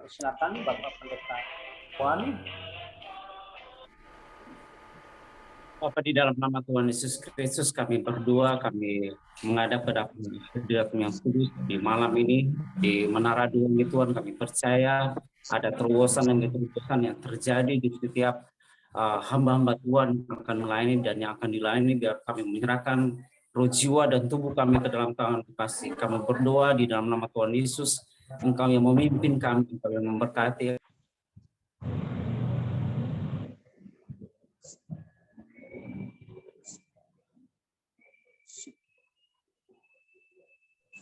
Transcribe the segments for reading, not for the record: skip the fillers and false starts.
Silakan Bapak Pendeta Puan. Bapa, di dalam nama Tuhan Yesus Kristus kami berdoa, kami menghadap ke hadirat-Mu yang kudus di malam ini di Menara Dua ini. Tuhan, kami percaya ada terobosan dan keterusan yang terjadi di setiap hamba-hamba Tuhan yang akan melayani dan yang akan dilayani, biar kami menyerahkan roh, jiwa, dan tubuh kami ke dalam tangan kasih. Kami berdoa di dalam nama Tuhan Yesus, Engkau yang memimpin kami, Engkau yang memberkati.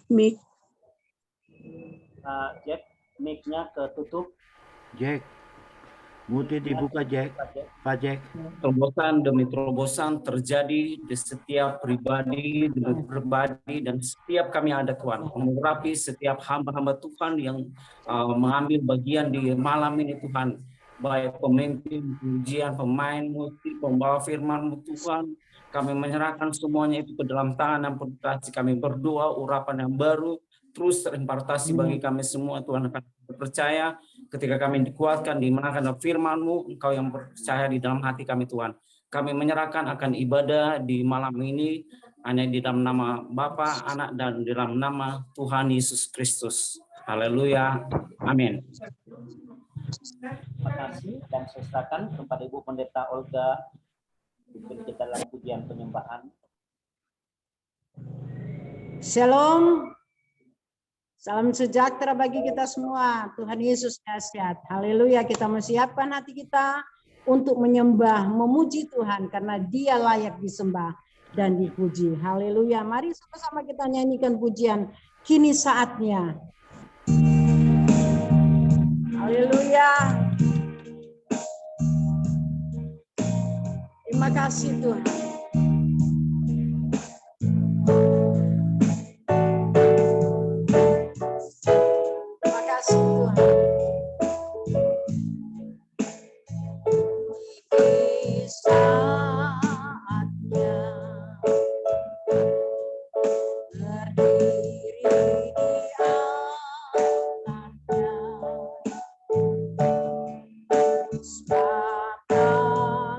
Mic. Jack, mic-nya ketutup. Jack, muti dibuka Jack. Pak Jack. Terobosan demi terobosan terjadi di setiap pribadi demi pribadi, dan setiap kami ada Tuhan, mengurapi setiap hamba-hamba Tuhan yang mengambil bagian di malam ini Tuhan, baik pemimpin, pujian, pemain musik, pembawa firman-Mu Tuhan. Kami menyerahkan semuanya itu ke dalam tangan dan perkasi. Kami berdoa urapan yang baru terus terimpartasi bagi kami semua Tuhan. Akan percaya ketika kami dikuatkan, dimenangkan firman-Mu, Engkau yang percaya di dalam hati kami Tuhan. Kami menyerahkan akan ibadah di malam ini hanya di dalam nama Bapa, Anak, dan di dalam nama Tuhan Yesus Kristus. Haleluya. Amin. Terima kasih, dan saya serahkan kepada Ibu Pendeta Olga untuk dalam pujian penyembahan. Shalom. Salam sejahtera bagi kita semua. Tuhan Yesus dahsyat. Haleluya. Kita menyiapkan hati kita untuk menyembah, memuji Tuhan karena Dia layak disembah dan dipuji. Haleluya. Mari sama-sama kita nyanyikan pujian Kini Saatnya. Haleluya. Terima kasih Tuhan. Terima kasih Tuhan. Ini saatnya berdiri di altarnya. Sebab dalam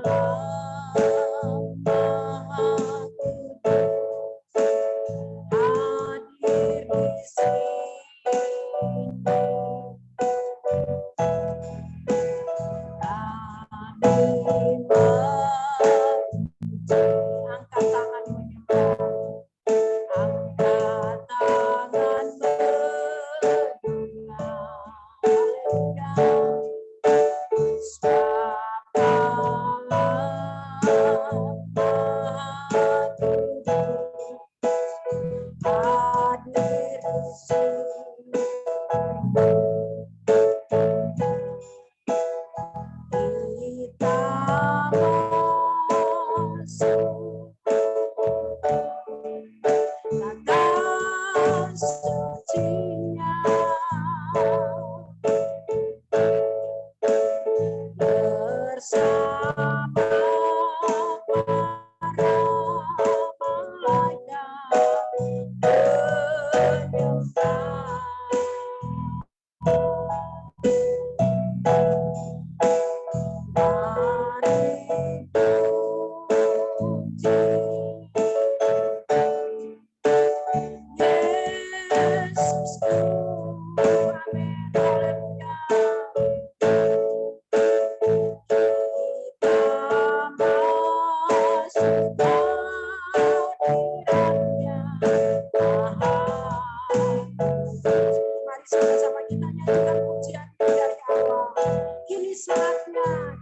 Sama-sama kita nyanyikan pujian dari awal. Kini saatnya.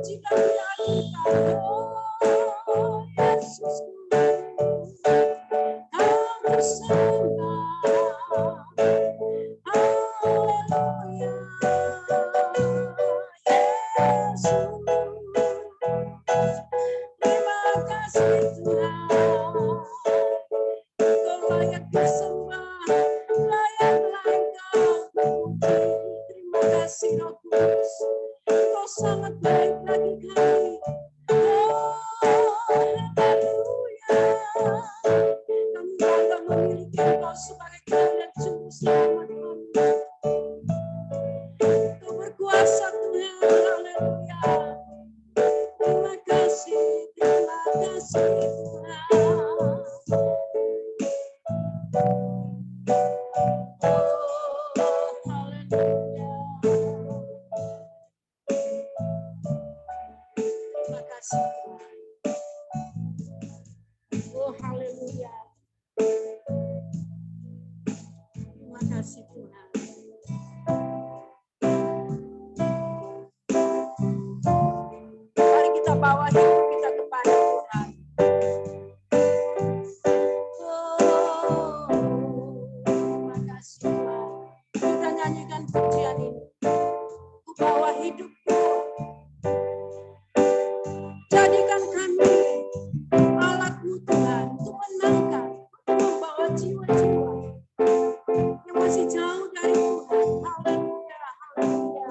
puji dan diagunkan. Oh Yesusku, kami sembah. Haleluya, Yesus. Terima kasih Tuhan. Engkau layak disembah, layaklah Engkau dipuji. Terima kasih Roh Kudus, Engkau sangat baik bagi kami. Oh, haleluya. Kami bangga memiliki Engkau sebagai Tuhan dan Juru Selamat kami. Engkau berkuasa Tuhan, haleluya. Terima kasih Tuhan. Oh, haleluya. Terima kasih Tuhan. Mari kita bawa hidup kita kepada Tuhan. Oh, terima kasih Tuhan. Kita nyanyikan pujian ini. Ku bawa hidupku. Jadikan kami alatmu Tuhan untuk menangkan, untuk membawa jiwa-jiwa yang masih jauh dari Tuhan. Haleluya, haleluya.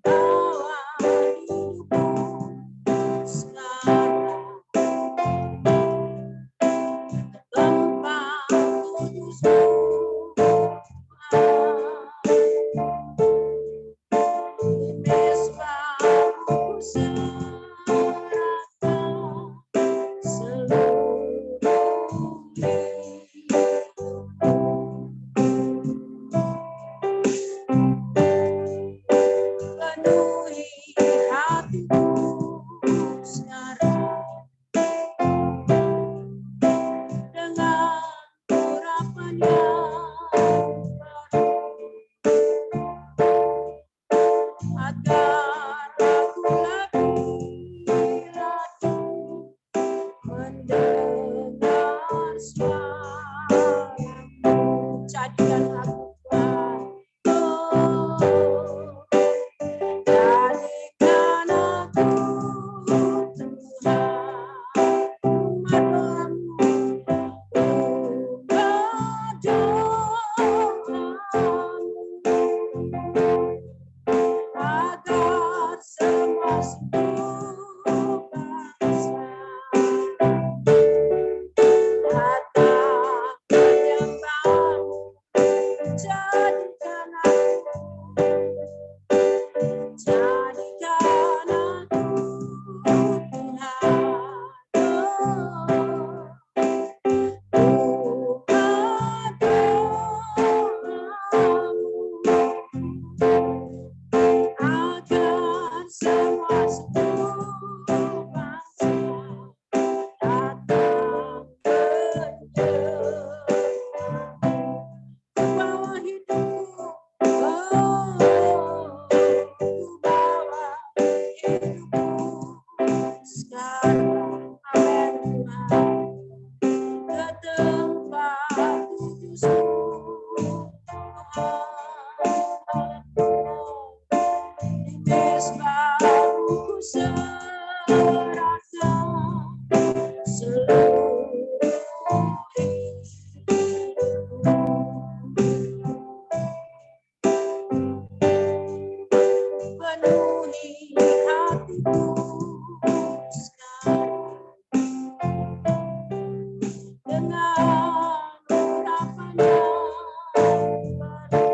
Bawa hidupku sekarang tempat kudusmu di mezbahmu serahkan seluruh penuhi hatiku sekarang dengan urapan yang baru, agar aku lebih lagi mendengar suara-Mu. Jadikan aku Tuhan, oh, jadikan aku Tuhan, umat doamu, umat doamu, agar semua suku bangsa datang menyembah-Mu. Jadikan aku Tuhan, umat doamu, agar semua suku bangsa datang menyembah-Mu. Ku bawa hidupku, oh, ku bawa hidupku sekarang, amin Tuhan, ke tempat kudus-Mu Tuhan. Di mezbah-Mu ku serahkan seluruh hidupku. Penuhi hatiku sekarang dengan urapan yang baru,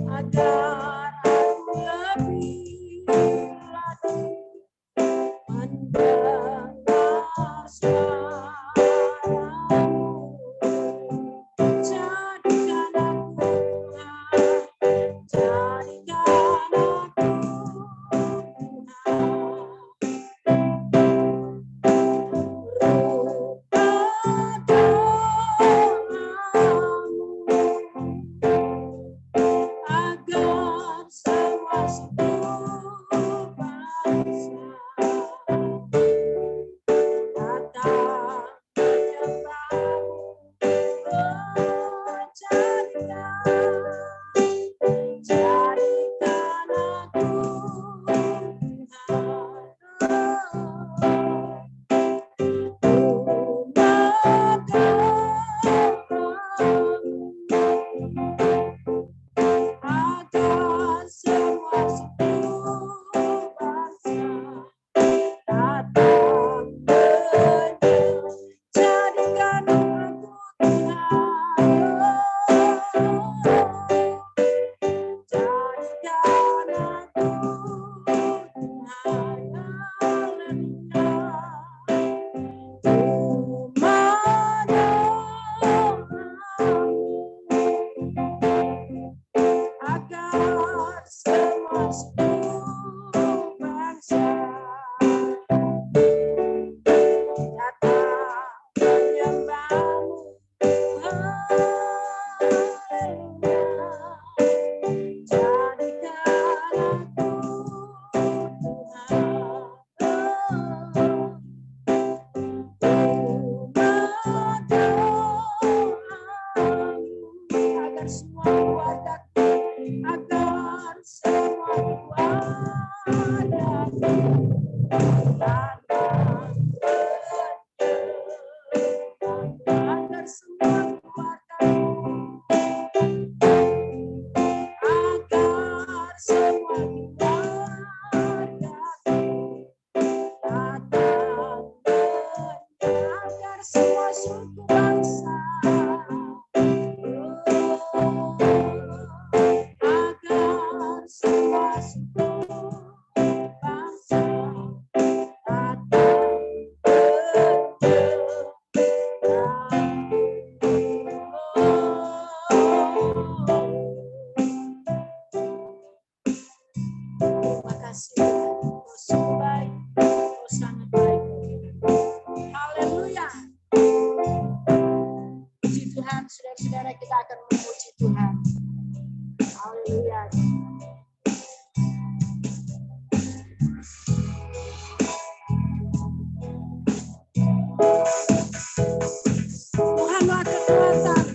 agar aku lebih lagi mendengar suara-Mu. Jadikan aku Tuhan, jadikan aku Tuhan, rupa doamu, kasih Tuhan. Kau sungguh baik, Kau sangat baik. Haleluya. Puji Tuhan, saudara-saudara, kita akan memuji Tuhan. Haleluya. Tuhanlah kekuatan.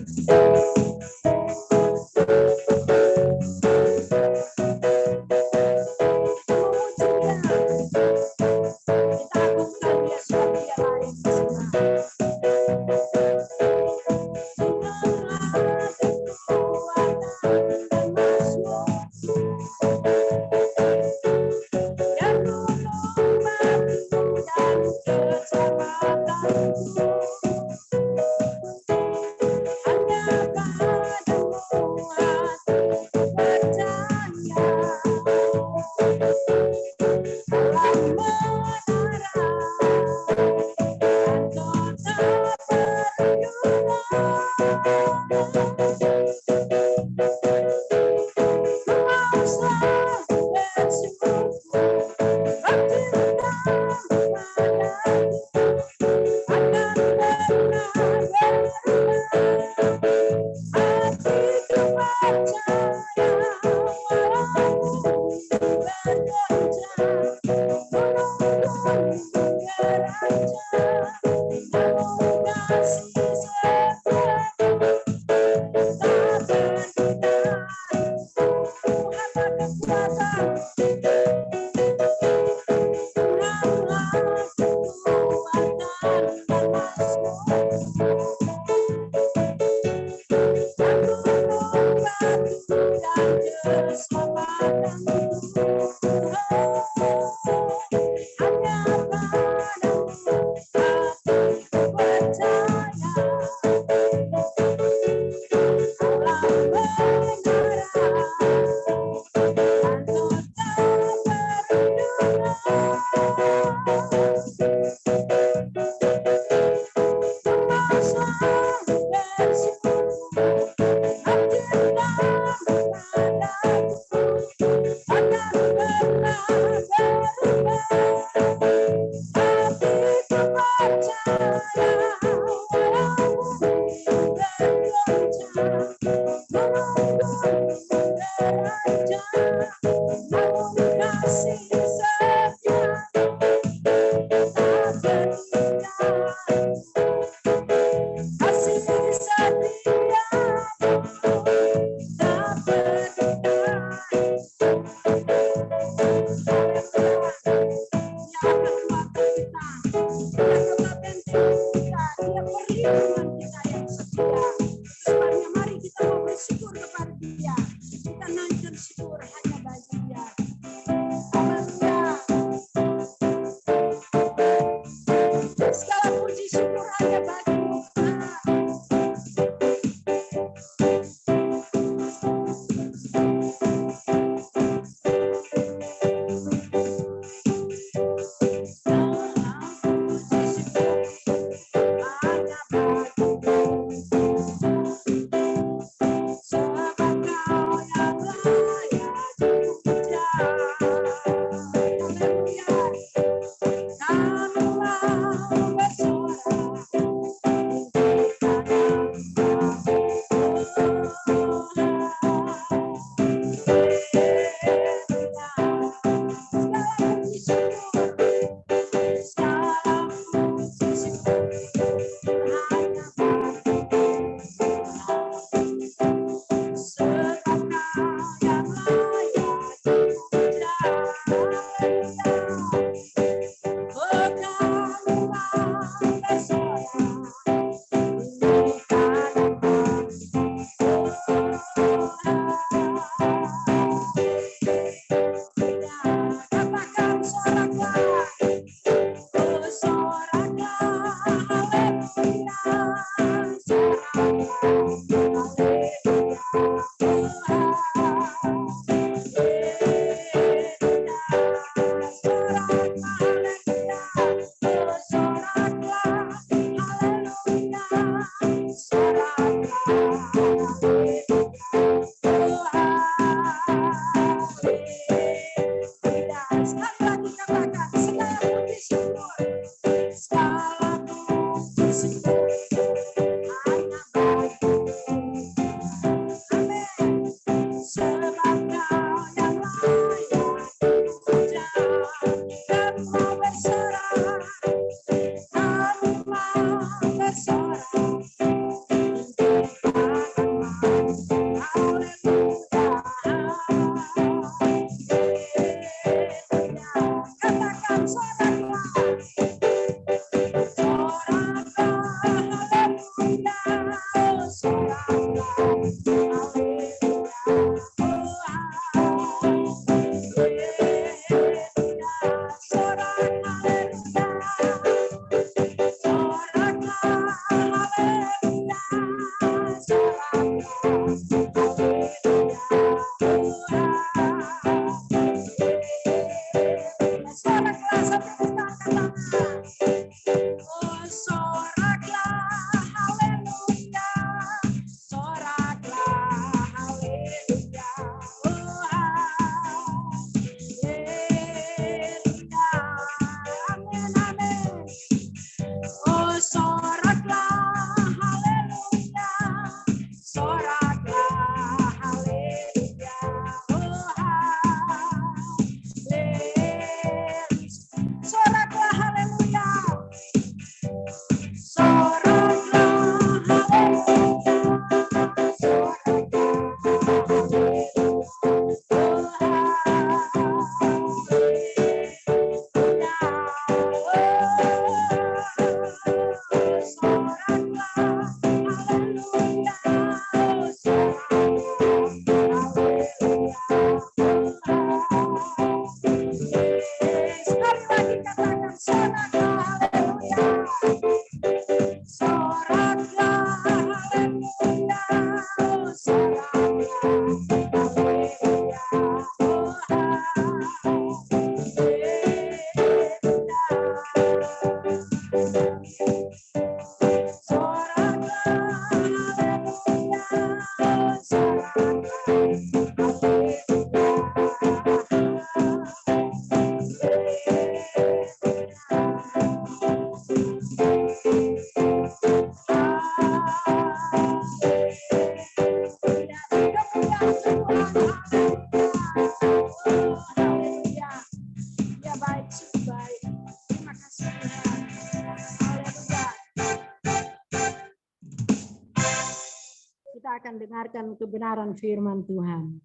mendengarkan kebenaran firman Tuhan.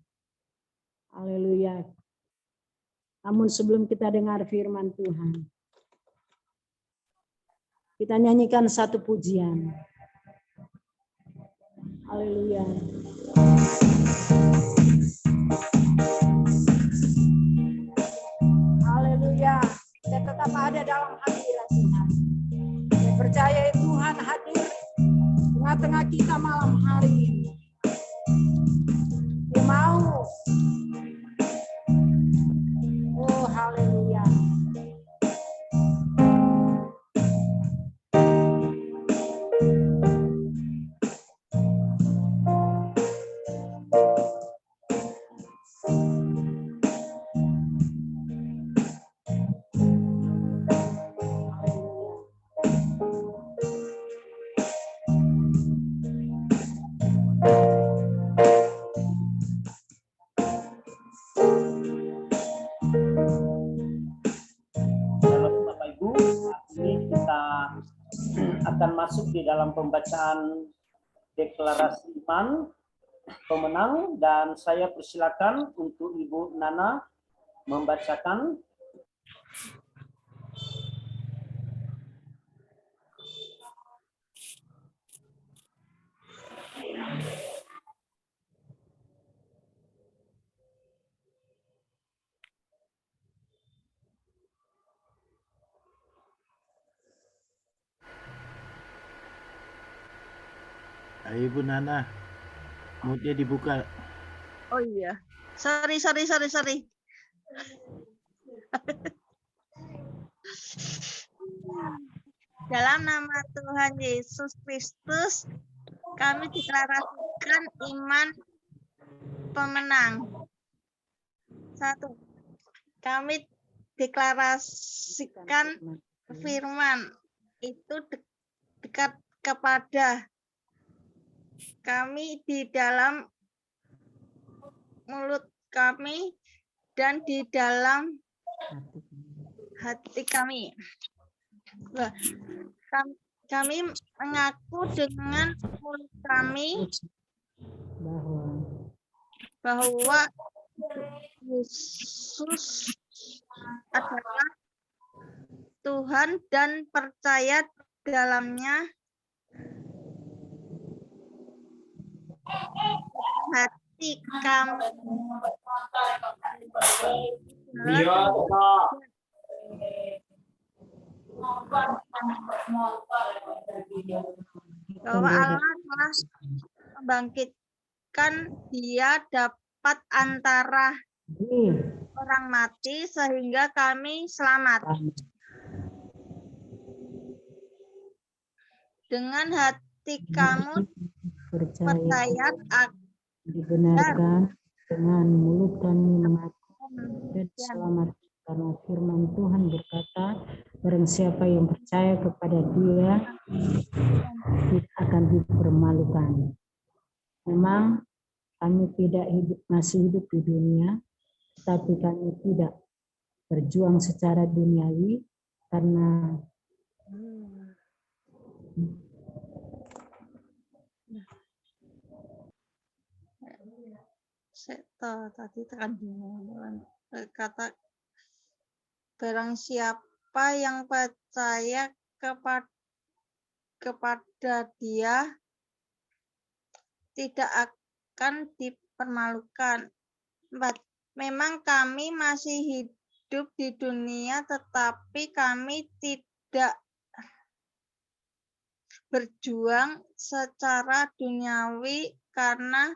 Haleluya. Namun sebelum kita dengar firman Tuhan, kita nyanyikan satu pujian. Haleluya. Haleluya. Kita tetap ada dalam hadirat Tuhan. Saya percaya Tuhan hadir tengah-tengah kita malam hari ini. Dia mau. Oh, haleluya. Akan masuk di dalam pembacaan deklarasi iman pemenang, dan saya persilakan untuk Ibu Nana membacakan. Ayo Ibu Nana, moodnya dibuka. Oh iya, sorry. Dalam nama Tuhan Yesus Kristus, kami deklarasikan iman pemenang. 1. Kami deklarasikan firman itu dekat kepada kami di dalam mulut kami dan di dalam hati kami. Kami mengaku dengan mulut kami bahwa Yesus adalah Tuhan dan percaya dalamnya hati kami. Bahwa Allah telah membangkitkan Dia dapat antara orang mati sehingga kami selamat. Dengan hati kamu percaya dibenarkan, dengan mulut kami mengaku dan selamat, karena firman Tuhan berkata, barang siapa yang percaya kepada Dia akan dipermalukan. Memang kami masih hidup di dunia, tapi kami tidak berjuang secara duniawi karena tadi tekan kata barang siapa yang percaya kepada Dia tidak akan dipermalukan. 4. Memang kami masih hidup di dunia, tetapi kami tidak berjuang secara duniawi karena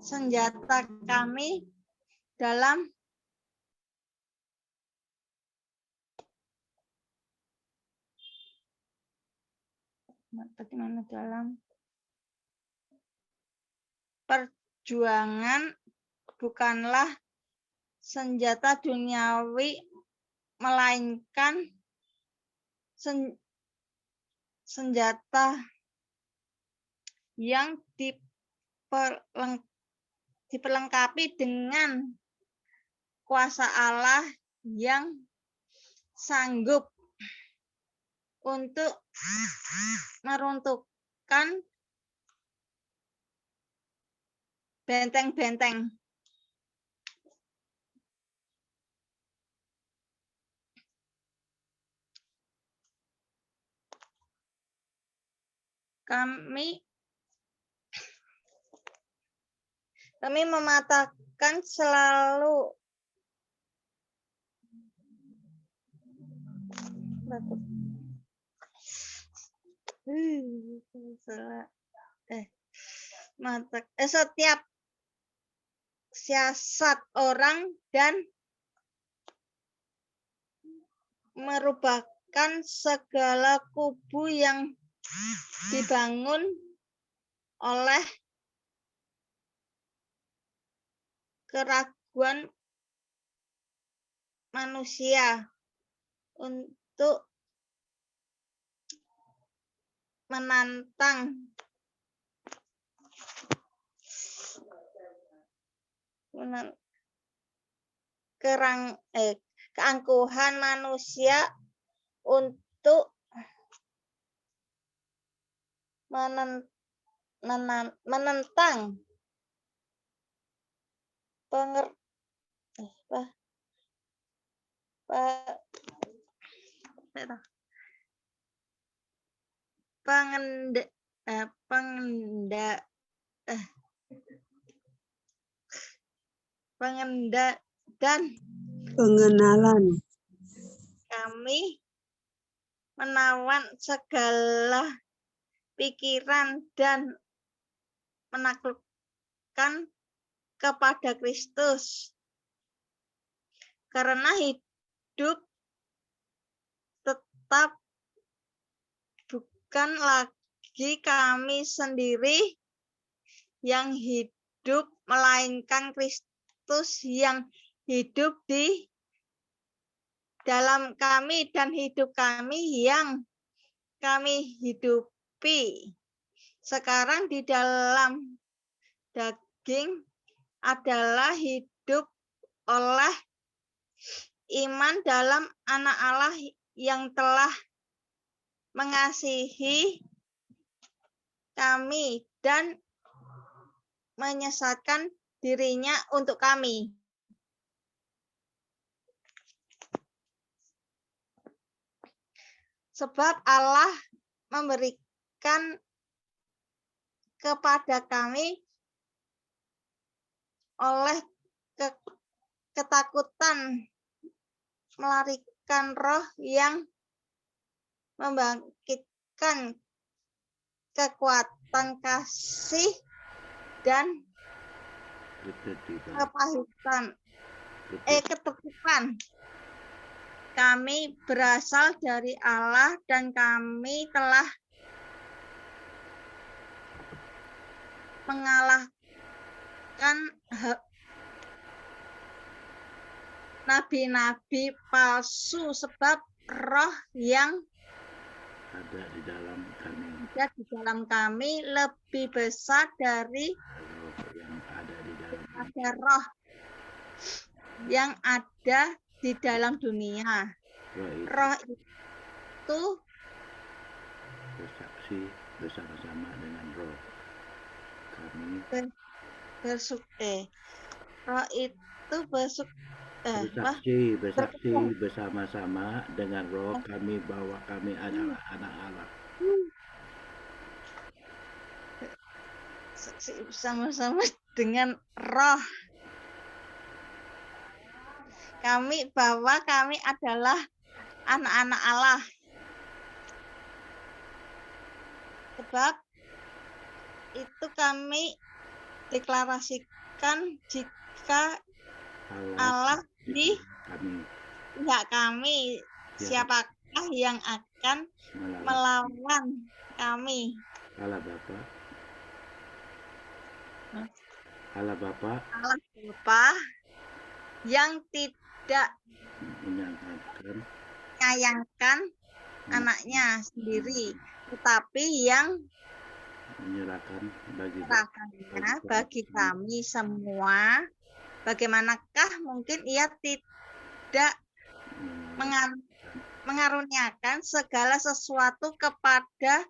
senjata kami dalam perjuangan bukanlah senjata duniawi, melainkan senjata yang diperlengkapi dengan kuasa Allah yang sanggup untuk meruntuhkan benteng-benteng. Kami mematakan selalu setiap siasat orang dan merubahkan segala kubu yang dibangun oleh keraguan manusia untuk menantang keangkuhan manusia untuk menentang dan Pengenalan. kami menawan segala pikiran dan menaklukkan kepada Kristus. Karena hidup tetap bukan lagi kami sendiri yang hidup, melainkan Kristus yang hidup di dalam kami dan hidup kami yang kami hidupi sekarang di dalam daging adalah hidup oleh iman dalam Anak Allah yang telah mengasihi kami dan menyesatkan dirinya untuk kami. Sebab Allah memberikan kepada kami oleh ketakutan melarikan roh yang membangkitkan kekuatan kasih dan ketekunan. Kami berasal dari Allah dan kami telah mengalahkan nabi-nabi palsu sebab roh yang ada di dalam kami lebih besar dari roh yang ada di dalam dunia. Roh itu bersaksi bersama-sama dengan roh kami. Roh itu bersaksi bersama-sama dengan roh kami bahwa kami adalah anak Allah. Saksi bersama-sama dengan roh kami bahwa kami adalah anak-anak Allah. Sebab itu kami deklarasikan jika Allah di pihak kami, siapakah yang akan melawan kami? Allah Bapa. Allah Bapa yang tidak menyayangkan anaknya sendiri, tetapi yang menyerahkan bagi kami semua. Bagaimanakah mungkin ia tidak mengaruniakan segala sesuatu kepada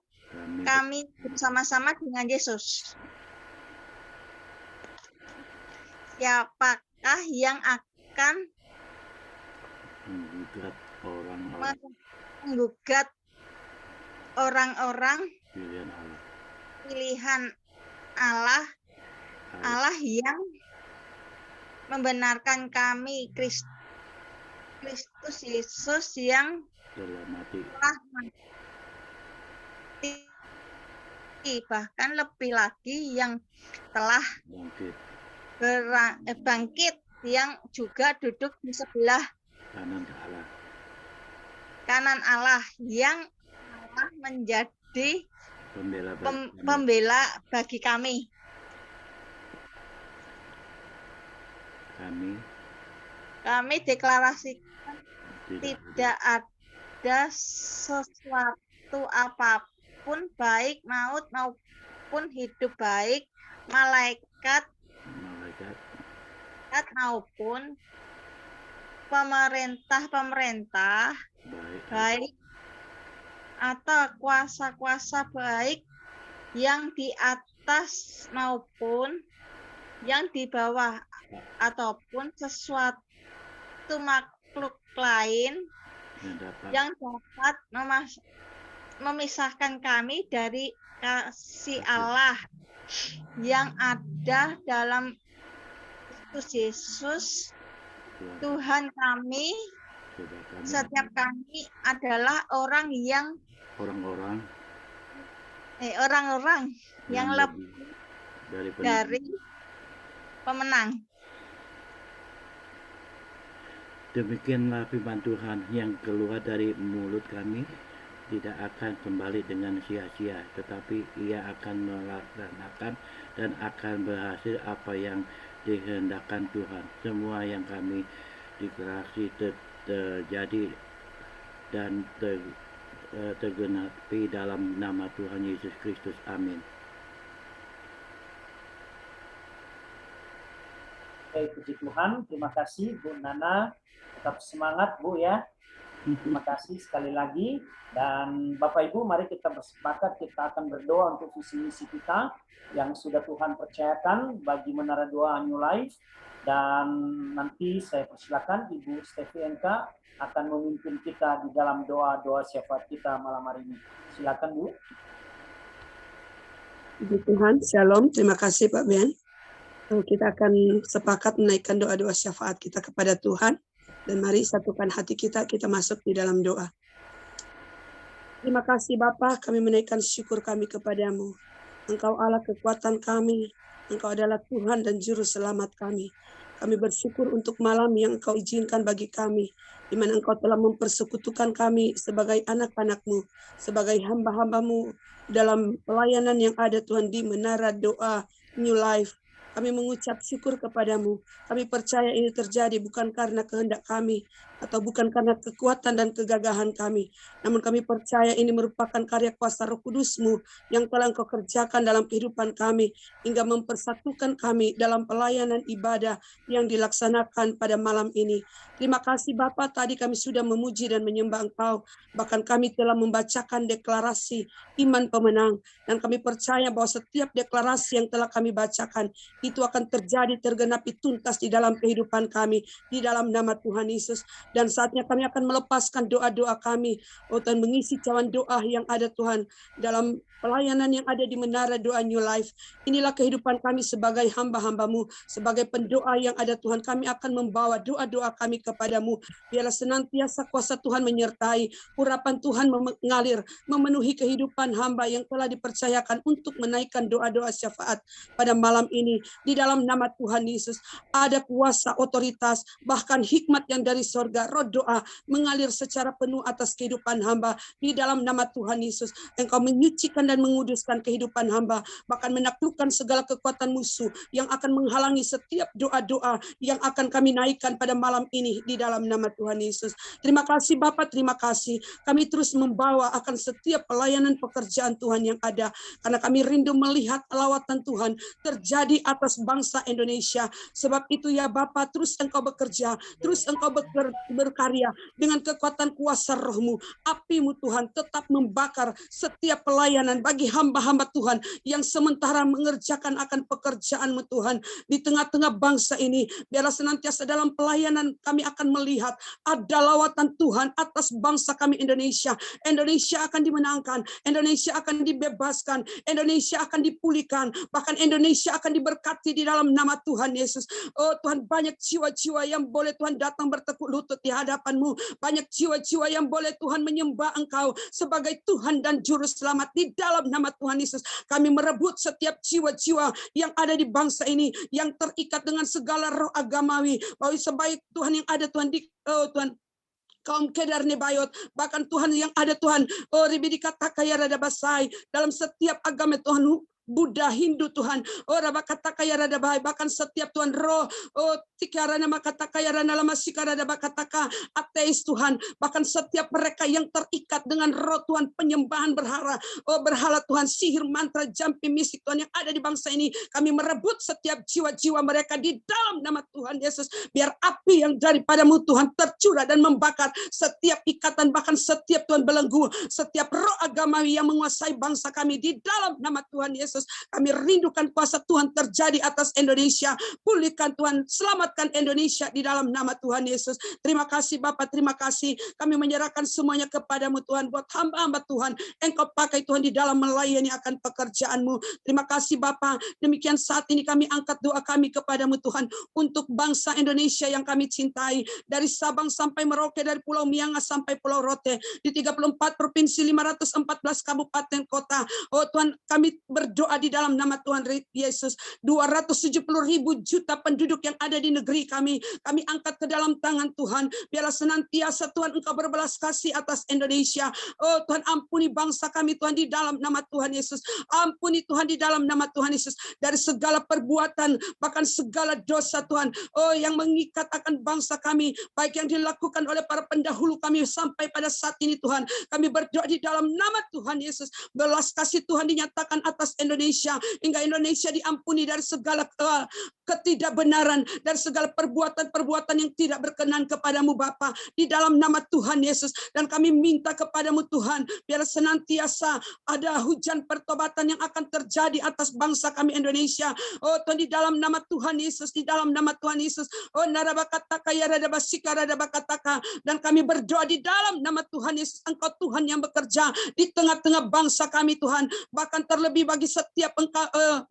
kami bersama-sama dengan Yesus? siapakah yang akan menggugat orang-orang menggugat orang-orang pilihan Allah. pilihan Allah Allah yang membenarkan kami Kristus Yesus yang Telah mati telah mati, bahkan lebih lagi yang telah bangkit bangkit, yang juga duduk di sebelah kanan Allah, yang telah menjadi pembela pembela bagi bagi kami. kami. Kami deklarasikan tidak ada sesuatu apapun, baik maut maupun hidup, baik malaikat maupun pemerintah baik atau kuasa-kuasa, baik yang di atas maupun yang di bawah, ataupun sesuatu makhluk lain yang dapat memisahkan kami dari kasih Allah yang ada dalam Kristus Yesus Tuhan kami. Setiap kami adalah orang-orang yang lebih dari pemenang. Demikianlah firman Tuhan yang keluar dari mulut kami tidak akan kembali dengan sia-sia, tetapi ia akan melaksanakan dan akan berhasil apa yang dihendakkan Tuhan. Semua yang kami deklarasi terjadi dan tergenapi dalam nama Tuhan Yesus Kristus. Amin. Baik, puji Tuhan. Terima kasih Bu Nana. Tetap semangat Bu ya. Terima kasih sekali lagi. Dan Bapak Ibu, mari kita bersepakat, kita akan berdoa untuk visi misi kita yang sudah Tuhan percayakan bagi Menara Doa New Life. Dan nanti saya persilakan Ibu Stefienka akan memimpin kita di dalam doa-doa syafaat kita malam hari ini. Silakan Bu. Puji Tuhan, Shalom. Terima kasih Pak Ben. Kita akan sepakat menaikkan doa-doa syafaat kita kepada Tuhan. Dan mari satukan hati kita masuk di dalam doa. Terima kasih Bapa, kami menaikkan syukur kami kepadamu. Engkau Allah kekuatan kami, Engkau adalah Tuhan dan Juru Selamat kami. Kami bersyukur untuk malam yang Engkau izinkan bagi kami, di mana Engkau telah mempersekutukan kami sebagai anak-anak-Mu, sebagai hamba-hamba-Mu dalam pelayanan yang ada Tuhan di Menara Doa New Life. Kami mengucap syukur kepadamu. Kami percaya ini terjadi bukan karena kehendak kami, atau bukan karena kekuatan dan kegagahan kami. Namun kami percaya ini merupakan karya kuasa Roh Kudus-Mu yang telah Engkau kerjakan dalam kehidupan kami, hingga mempersatukan kami dalam pelayanan ibadah yang dilaksanakan pada malam ini. Terima kasih Bapa, tadi kami sudah memuji dan menyembah Engkau. Bahkan kami telah membacakan deklarasi iman pemenang. Dan kami percaya bahwa setiap deklarasi yang telah kami bacakan, itu akan terjadi, tergenapi tuntas di dalam kehidupan kami, di dalam nama Tuhan Yesus. Dan saatnya kami akan melepaskan doa-doa kami, dan mengisi cawan doa yang ada Tuhan, dalam pelayanan yang ada di Menara Doa New Life. Inilah kehidupan kami sebagai hamba-hamba-Mu, sebagai pendoa yang ada Tuhan. Kami akan membawa doa-doa kami kepadamu. Biarlah senantiasa kuasa Tuhan menyertai, urapan Tuhan mengalir, memenuhi kehidupan hamba yang telah dipercayakan untuk menaikkan doa-doa syafaat pada malam ini. Di dalam nama Tuhan Yesus, ada kuasa, otoritas, bahkan hikmat yang dari sorga. Roh doa mengalir secara penuh atas kehidupan hamba. Di dalam nama Tuhan Yesus, Engkau menyucikan dan menguduskan kehidupan hamba, bahkan menaklukkan segala kekuatan musuh yang akan menghalangi setiap doa-doa yang akan kami naikkan pada malam ini di dalam nama Tuhan Yesus. Terima kasih Bapak, terima kasih. Kami terus membawa akan setiap pelayanan pekerjaan Tuhan yang ada, karena kami rindu melihat lawatan Tuhan terjadi atas bangsa Indonesia. Sebab itu ya Bapak, terus Engkau bekerja, terus Engkau berkarya dengan kekuatan kuasa roh-Mu. Api-Mu Tuhan tetap membakar setiap pelayanan bagi hamba-hamba Tuhan yang sementara mengerjakan akan pekerjaan-Mu Tuhan. Di tengah-tengah bangsa ini, biarlah senantiasa dalam pelayanan kami akan melihat ada lawatan Tuhan atas bangsa kami Indonesia. Indonesia akan dimenangkan, Indonesia akan dibebaskan, Indonesia akan dipulihkan, bahkan Indonesia akan diberkati di dalam nama Tuhan Yesus. Oh Tuhan, banyak jiwa-jiwa yang boleh Tuhan datang bertekuk lutut di hadapan-Mu. Banyak jiwa-jiwa yang boleh Tuhan menyembah Engkau sebagai Tuhan dan Juru Selamat di dalam nama Tuhan Yesus. Kami merebut setiap jiwa-jiwa yang ada di bangsa ini, yang terikat dengan segala roh agamawi. Bahwa sebaik Tuhan yang ada Tuhan di Tuhan kaum Kedar Nebayot, bahkan Tuhan yang ada Tuhan, oh ribi dikata kaya rada basai dalam setiap agama Tuhan, Buddha, Hindu Tuhan, oh rabakata kaya rada bahai, bahkan setiap Tuhan roh, oh tikarana makata kaya rana lama sikarada bakataka ateis Tuhan, bahkan setiap mereka yang terikat dengan roh Tuhan penyembahan berhala, oh berhala Tuhan, sihir mantra jampi mistik Tuhan yang ada di bangsa ini, kami merebut setiap jiwa-jiwa mereka di dalam nama Tuhan Yesus. Biar api yang daripada-Mu Tuhan tercurah dan membakar setiap ikatan, bahkan setiap Tuhan belenggu, setiap roh agamawi yang menguasai bangsa kami di dalam nama Tuhan Yesus. Kami rindukan kuasa Tuhan terjadi atas Indonesia. Pulihkan Tuhan, selamatkan Indonesia di dalam nama Tuhan Yesus. Terima kasih Bapak, terima kasih. Kami menyerahkan semuanya kepada-Mu Tuhan. Buat hamba-hamba Tuhan, Engkau pakai Tuhan di dalam melayani akan pekerjaan-Mu. Terima kasih Bapak. Demikian saat ini kami angkat doa kami kepada-Mu Tuhan. Untuk bangsa Indonesia yang kami cintai. Dari Sabang sampai Merauke, dari Pulau Miangas sampai Pulau Rote. Di 34 provinsi, 514 kabupaten kota. Oh Tuhan, kami berdoa di dalam nama Tuhan Yesus. 270.000 juta penduduk yang ada di negeri kami. Kami angkat ke dalam tangan Tuhan. Biarlah senantiasa Tuhan Engkau berbelas kasih atas Indonesia. Oh Tuhan, ampuni bangsa kami Tuhan di dalam nama Tuhan Yesus. Ampuni Tuhan di dalam nama Tuhan Yesus. Dari segala perbuatan, bahkan segala dosa Tuhan. Oh yang mengikat akan bangsa kami. Baik yang dilakukan oleh para pendahulu kami sampai pada saat ini Tuhan. Kami berdoa di dalam nama Tuhan Yesus. Belas kasih Tuhan dinyatakan atas Indonesia, hingga Indonesia diampuni dari segala ketidakbenaran, dari segala perbuatan-perbuatan yang tidak berkenan kepada-Mu Bapa di dalam nama Tuhan Yesus. Dan kami minta kepada-Mu Tuhan, biar senantiasa ada hujan pertobatan yang akan terjadi atas bangsa kami Indonesia. Oh Tuhan, di dalam nama Tuhan Yesus, di dalam nama Tuhan Yesus. Oh narabakataka ya radabasika radabakataka. Dan kami berdoa di dalam nama Tuhan Yesus, Engkau Tuhan yang bekerja di tengah-tengah bangsa kami Tuhan. Bahkan terlebih bagi setiap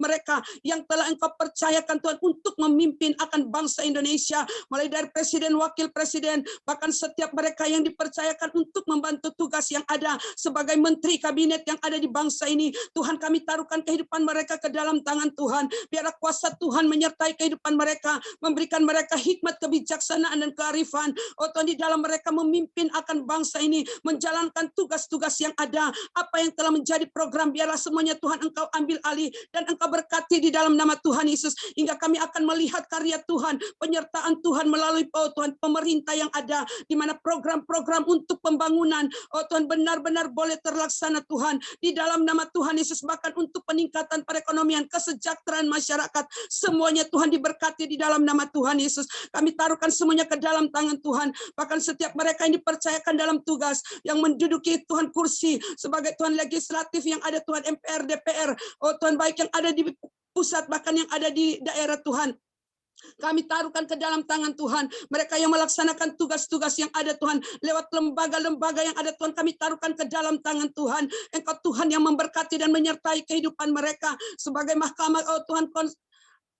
mereka yang telah Engkau percayakan Tuhan untuk memimpin akan bangsa Indonesia, mulai dari presiden, wakil presiden, bahkan setiap mereka yang dipercayakan untuk membantu tugas yang ada sebagai menteri kabinet yang ada di bangsa ini. Tuhan, kami taruhkan kehidupan mereka ke dalam tangan Tuhan. Biarlah kuasa Tuhan menyertai kehidupan mereka, memberikan mereka hikmat, kebijaksanaan, dan kearifan. Oh Tuhan, di dalam mereka memimpin akan bangsa ini, menjalankan tugas-tugas yang ada, apa yang telah menjadi program, biarlah semuanya Tuhan Engkau ambil alih dan Engkau berkati di dalam nama Tuhan Yesus, hingga kami akan melihat karya Tuhan, penyertaan Tuhan melalui Tuhan pemerintah yang ada, di mana program-program untuk pembangunan Tuhan benar-benar boleh terlaksana Tuhan di dalam nama Tuhan Yesus. Bahkan untuk peningkatan perekonomian, kesejahteraan masyarakat, semuanya Tuhan diberkati di dalam nama Tuhan Yesus. Kami taruhkan semuanya ke dalam tangan Tuhan. Bahkan setiap mereka yang dipercayakan dalam tugas, yang menduduki Tuhan kursi sebagai Tuhan legislatif yang ada Tuhan, MPR, DPR, oh Tuhan, baik yang ada di pusat bahkan yang ada di daerah Tuhan. Kami taruhkan ke dalam tangan Tuhan. Mereka yang melaksanakan tugas-tugas yang ada Tuhan, lewat lembaga-lembaga yang ada Tuhan, kami taruhkan ke dalam tangan Tuhan. Engkau Tuhan yang memberkati dan menyertai kehidupan mereka sebagai mahkamah, oh Tuhan,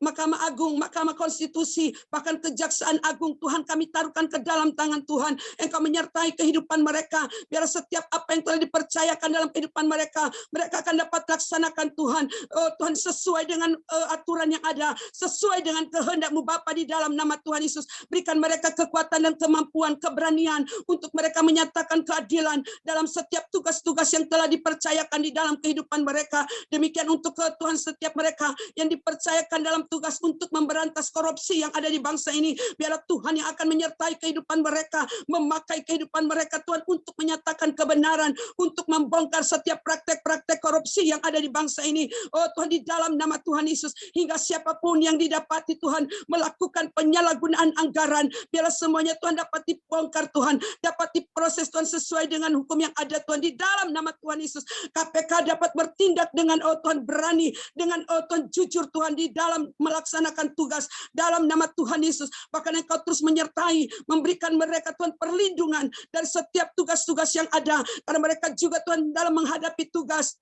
Mahkamah Agung, Mahkamah Konstitusi, bahkan Kejaksaan Agung, Tuhan kami taruhkan ke dalam tangan Tuhan. Engkau menyertai kehidupan mereka, biar setiap apa yang telah dipercayakan dalam kehidupan mereka, mereka akan dapat laksanakan Tuhan. Oh Tuhan, sesuai dengan aturan yang ada, sesuai dengan kehendak-Mu Bapa di dalam nama Tuhan Yesus. Berikan mereka kekuatan dan kemampuan, keberanian untuk mereka menyatakan keadilan dalam setiap tugas-tugas yang telah dipercayakan di dalam kehidupan mereka. Demikian untuk Tuhan, setiap mereka yang dipercayakan dalam tugas untuk memberantas korupsi yang ada di bangsa ini. Biarlah Tuhan yang akan menyertai kehidupan mereka, memakai kehidupan mereka Tuhan untuk menyatakan kebenaran, untuk membongkar setiap praktek-praktek korupsi yang ada di bangsa ini. Oh Tuhan, di dalam nama Tuhan Yesus, hingga siapapun yang didapati Tuhan melakukan penyalahgunaan anggaran, biarlah semuanya Tuhan dapat dibongkar Tuhan, dapat diproses Tuhan sesuai dengan hukum yang ada Tuhan. Di dalam nama Tuhan Yesus, KPK dapat bertindak dengan Tuhan berani, dengan Tuhan jujur Tuhan di dalam melaksanakan tugas dalam nama Tuhan Yesus. Bahkan Engkau terus menyertai, memberikan mereka Tuhan perlindungan dari setiap tugas-tugas yang ada, karena mereka juga Tuhan dalam menghadapi tugas.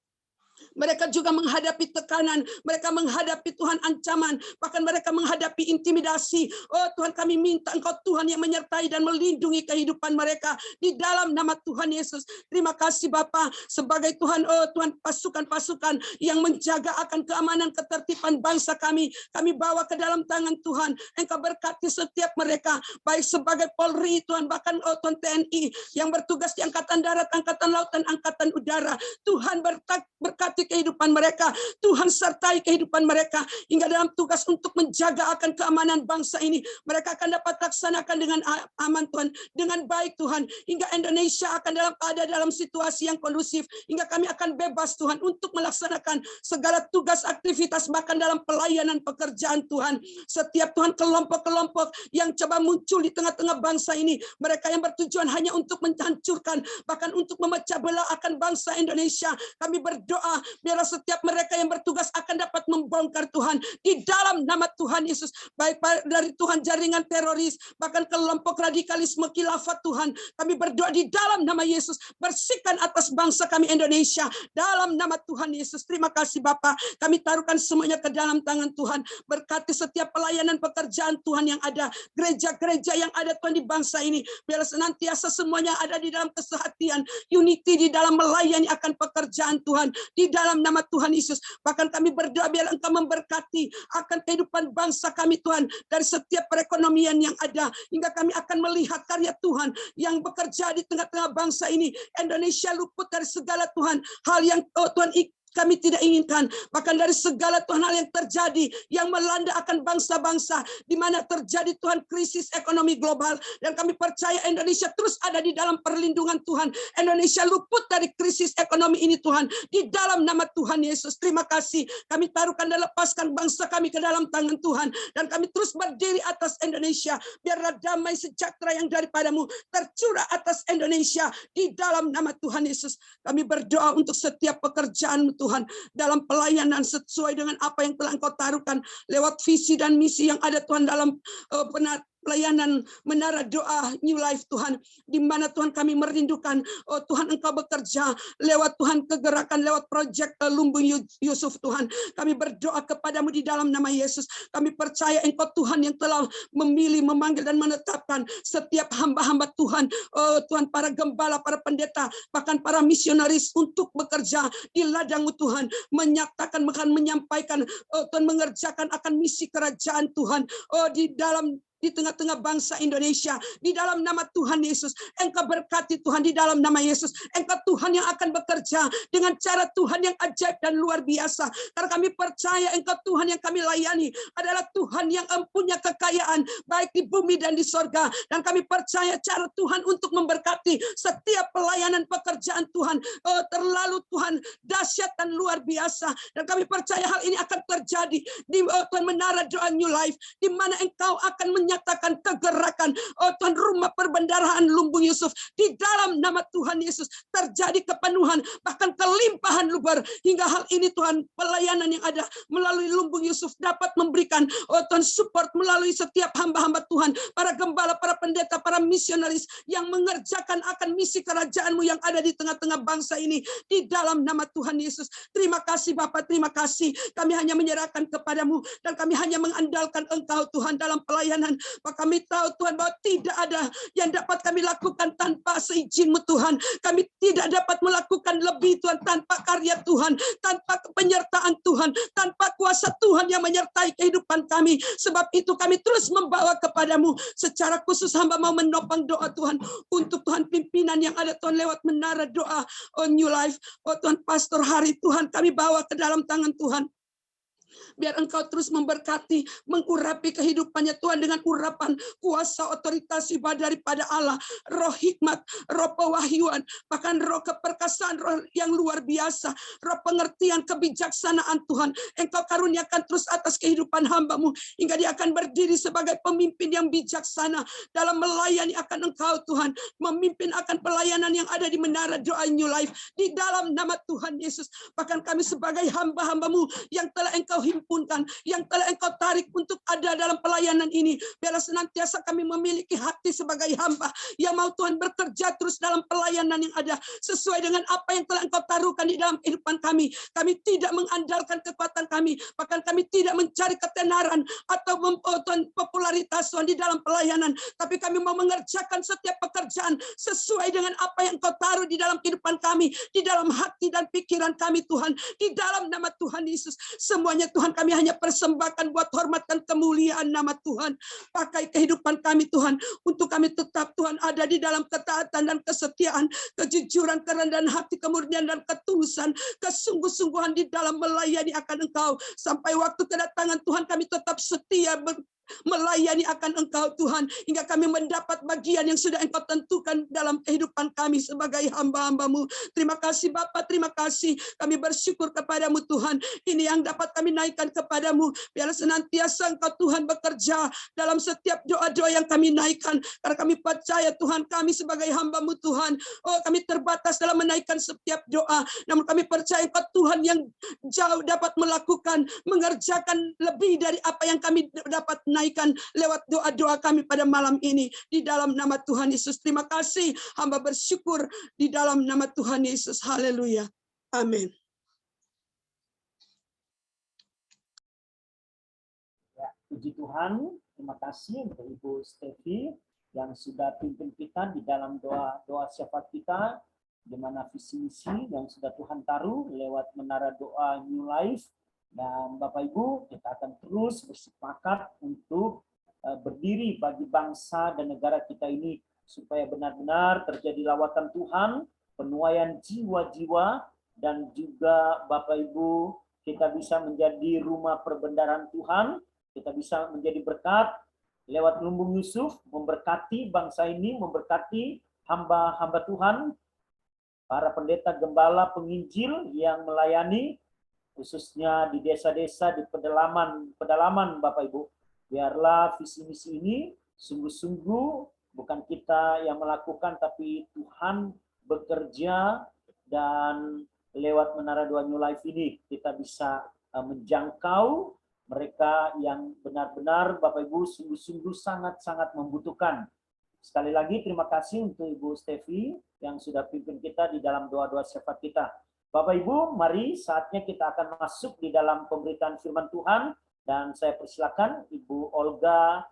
Mereka juga menghadapi tekanan, mereka menghadapi Tuhan ancaman, bahkan mereka menghadapi intimidasi. Oh Tuhan, kami minta Engkau Tuhan yang menyertai dan melindungi kehidupan mereka di dalam nama Tuhan Yesus. Terima kasih Bapa, sebagai Tuhan, oh Tuhan, pasukan-pasukan yang menjaga akan keamanan ketertiban bangsa kami bawa ke dalam tangan Tuhan. Engkau berkati setiap mereka, baik sebagai Polri Tuhan, bahkan oh Tuhan TNI yang bertugas di Angkatan Darat, Angkatan Laut, dan Angkatan Udara. Tuhan berkati kehidupan mereka, Tuhan sertai kehidupan mereka hingga dalam tugas untuk menjaga akan keamanan bangsa ini. Mereka akan dapat laksanakan dengan aman Tuhan, dengan baik Tuhan, hingga Indonesia akan ada dalam situasi yang kondusif, hingga kami akan bebas Tuhan untuk melaksanakan segala tugas aktivitas, bahkan dalam pelayanan pekerjaan Tuhan. Setiap Tuhan kelompok-kelompok yang coba muncul di tengah-tengah bangsa ini, mereka yang bertujuan hanya untuk menghancurkan, bahkan untuk memecah belah akan bangsa Indonesia, kami berdoa biarlah setiap mereka yang bertugas akan dapat membongkar Tuhan di dalam nama Tuhan Yesus, baik dari Tuhan jaringan teroris, bahkan kelompok radikalisme khilafat Tuhan. Kami berdoa di dalam nama Yesus, bersihkan atas bangsa kami Indonesia dalam nama Tuhan Yesus. Terima kasih Bapa, kami taruhkan semuanya ke dalam tangan Tuhan. Berkati setiap pelayanan pekerjaan Tuhan yang ada, gereja-gereja yang ada Tuhan di bangsa ini, biarlah senantiasa semuanya ada di dalam kesehatian, unity di dalam melayani akan pekerjaan Tuhan di dalam nama Tuhan Yesus. Bahkan kami berdoa biar Engkau memberkati akan kehidupan bangsa kami Tuhan, dari setiap perekonomian yang ada, hingga kami akan melihat karya Tuhan yang bekerja di tengah-tengah bangsa ini. Indonesia luput dari segala Tuhan hal yang Tuhan kami tidak inginkan, bahkan dari segala Tuhan hal yang terjadi yang melanda akan bangsa-bangsa, di mana terjadi Tuhan krisis ekonomi global, dan kami percaya Indonesia terus ada di dalam perlindungan Tuhan. Indonesia luput dari krisis ekonomi ini Tuhan, di dalam nama Tuhan Yesus. Terima kasih, kami taruhkan dan lepaskan bangsa kami ke dalam tangan Tuhan, dan kami terus berdiri atas Indonesia. Biarlah damai sejahtera yang daripadamu tercurah atas Indonesia di dalam nama Tuhan Yesus. Kami berdoa untuk setiap pekerjaan Tuhan, dalam pelayanan sesuai dengan apa yang telah Engkau taruhkan lewat visi dan misi yang ada Tuhan dalam pelayanan Menara Doa New Life Tuhan, di mana Tuhan kami merindukan, oh Tuhan Engkau bekerja lewat Tuhan kegerakan, lewat proyek Lumbung Yusuf Tuhan. Kami berdoa kepadamu di dalam nama Yesus. Kami percaya Engkau Tuhan yang telah memilih, memanggil, dan menetapkan setiap hamba-hamba Tuhan, oh Tuhan, para gembala, para pendeta, bahkan para misionaris untuk bekerja di ladang-Mu Tuhan, menyatakan, bahkan menyampaikan, oh Tuhan, mengerjakan akan misi kerajaan Tuhan, oh di tengah-tengah bangsa Indonesia, di dalam nama Tuhan Yesus. Engkau berkati Tuhan di dalam nama Yesus. Engkau Tuhan yang akan bekerja dengan cara Tuhan yang ajaib dan luar biasa. Karena kami percaya Engkau Tuhan yang kami layani adalah Tuhan yang mempunyai kekayaan baik di bumi dan di sorga. Dan kami percaya cara Tuhan untuk memberkati setiap pelayanan pekerjaan Tuhan, oh, terlalu Tuhan dahsyat dan luar biasa. Dan kami percaya hal ini akan terjadi di Tuhan Menara Doa New Life, di mana Engkau akan menyatakan kegerakan, oh Tuhan, rumah perbendaharaan Lumbung Yusuf, di dalam nama Tuhan Yesus terjadi kepenuhan, bahkan kelimpahan luber, hingga hal ini Tuhan, pelayanan yang ada melalui Lumbung Yusuf dapat memberikan, oh Tuhan, support melalui setiap hamba-hamba Tuhan, para gembala, para pendeta, para misionaris yang mengerjakan akan misi kerajaan-Mu yang ada di tengah-tengah bangsa ini, di dalam nama Tuhan Yesus. Terima kasih Bapa, terima kasih. Kami hanya menyerahkan kepadamu, dan kami hanya mengandalkan Engkau Tuhan dalam pelayanan. Maka kami tahu Tuhan bahwa tidak ada yang dapat kami lakukan tanpa seizin-Mu Tuhan. Kami tidak dapat melakukan lebih Tuhan tanpa karya Tuhan, tanpa penyertaan Tuhan, tanpa kuasa Tuhan yang menyertai kehidupan kami. Sebab itu kami terus membawa kepadamu. Secara khusus hamba mau menopang doa Tuhan untuk Tuhan pimpinan yang ada Tuhan lewat Menara Doa New Life. Oh Tuhan, Pastor Hari Tuhan kami bawa ke dalam tangan Tuhan. Biar Engkau terus memberkati, mengurapi kehidupannya Tuhan dengan urapan kuasa otoritas ibadah daripada Allah, roh hikmat, roh pewahyuan, bahkan roh keperkasaan, roh yang luar biasa, roh pengertian, kebijaksanaan Tuhan. Engkau karuniakan terus atas kehidupan hamba-Mu, hingga dia akan berdiri sebagai pemimpin yang bijaksana dalam melayani akan Engkau Tuhan, memimpin akan pelayanan yang ada di Menara Doa New Life, di dalam nama Tuhan Yesus. Bahkan kami sebagai hamba-hamba-Mu yang telah Engkau himpunkan, yang telah Engkau tarik untuk ada dalam pelayanan ini, biarlah senantiasa kami memiliki hati sebagai hamba yang mau Tuhan bekerja terus dalam pelayanan yang ada sesuai dengan apa yang telah Engkau taruhkan di dalam kehidupan kami. Kami tidak mengandalkan kekuatan kami, bahkan kami tidak mencari ketenaran atau popularitas Tuhan di dalam pelayanan, tapi kami mau mengerjakan setiap pekerjaan sesuai dengan apa yang Engkau taruh di dalam kehidupan kami, di dalam hati dan pikiran kami Tuhan, di dalam nama Tuhan Yesus. Semuanya Tuhan kami hanya persembahkan buat hormat dan kemuliaan nama Tuhan. Pakai kehidupan kami Tuhan, untuk kami tetap Tuhan ada di dalam ketaatan dan kesetiaan, kejujuran, kerendahan hati, kemurnian dan ketulusan, kesungguh-sungguhan di dalam melayani akan Engkau. Sampai waktu kedatangan Tuhan kami tetap setia melayani akan Engkau Tuhan, hingga kami mendapat bagian yang sudah Engkau tentukan dalam kehidupan kami sebagai hamba-hamba-Mu. Terima kasih Bapa, terima kasih. Kami bersyukur kepadamu Tuhan. Ini yang dapat kami naikkan kepadamu. Biarlah senantiasa Engkau Tuhan bekerja dalam setiap doa-doa yang kami naikkan. Karena kami percaya Tuhan, kami sebagai hamba-Mu Tuhan, oh kami terbatas dalam menaikkan setiap doa. Namun kami percaya Engkau Tuhan yang jauh dapat melakukan, mengerjakan lebih dari apa yang kami dapat naikkan lewat doa-doa kami pada malam ini. Di dalam nama Tuhan Yesus, terima kasih. Hamba bersyukur di dalam nama Tuhan Yesus. Haleluya. Amin. Ya, puji Tuhan. Terima kasih untuk Ibu Stevi yang sudah pimpin kita di dalam doa syafaat kita, di mana visi misi yang sudah Tuhan taruh lewat Menara Doa New Life. Dan Bapak Ibu, kita akan terus bersepakat untuk berdiri bagi bangsa dan negara kita ini, supaya benar-benar terjadi lawatan Tuhan, penuaian jiwa-jiwa, dan juga Bapak Ibu, kita bisa menjadi rumah perbendaharaan Tuhan, kita bisa menjadi berkat lewat lumbung Yusuf, memberkati bangsa ini, memberkati hamba-hamba Tuhan, para pendeta, gembala, penginjil yang melayani, khususnya di desa-desa, di pedalaman Bapak Ibu. Biarlah visi misi ini sungguh-sungguh bukan kita yang melakukan, tapi Tuhan bekerja, dan lewat Menara Doa New Life ini kita bisa menjangkau mereka yang benar-benar Bapak Ibu sungguh-sungguh sangat-sangat membutuhkan. Sekali lagi terima kasih untuk Ibu Stevi yang sudah pimpin kita di dalam doa-doa syafaat kita. Bapak Ibu, mari saatnya kita akan masuk di dalam pemberitaan firman Tuhan, dan saya persilakan Ibu Olga.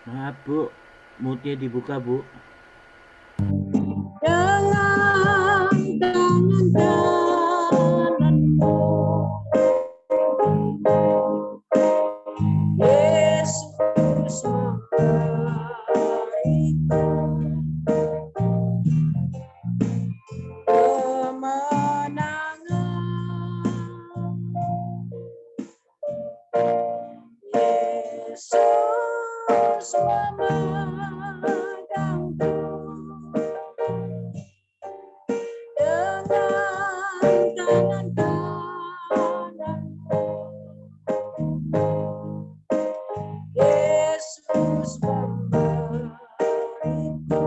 Maaf Bu, mute dibuka Bu. Dengan tangan kananmu, Yesus memberiku kemenangan. Yesus memegangku dengan tangan kananmu. Yesus memberiku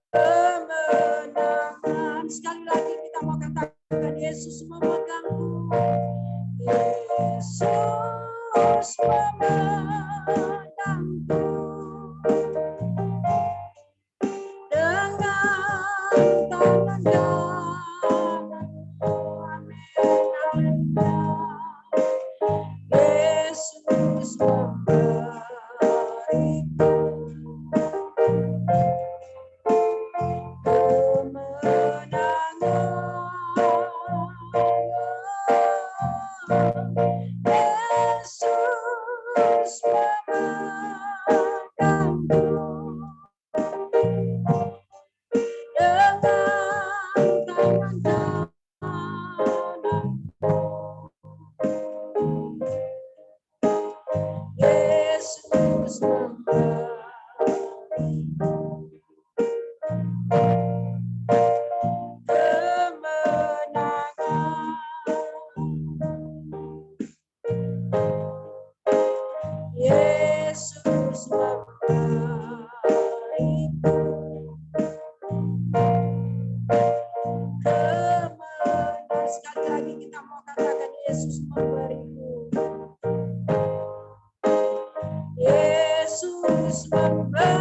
kemenangan. Sekali lagi kita mau katakan, Yesus memegangku. Yesus memegangku dengan tangan kananmu. Amin, Yesus memberi kemenangan. Yesus memberi kemenangan. Sekali lagi kita mau katakan Yesus memberiku. Yesus memberi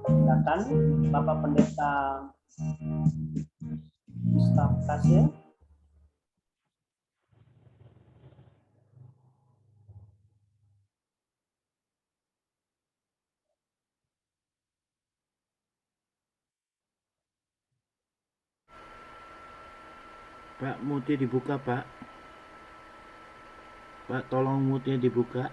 Silakan Bapak Pendeta Gustav Kasih. Pak, mute dibuka, Pak. Pak, tolong mute dibuka.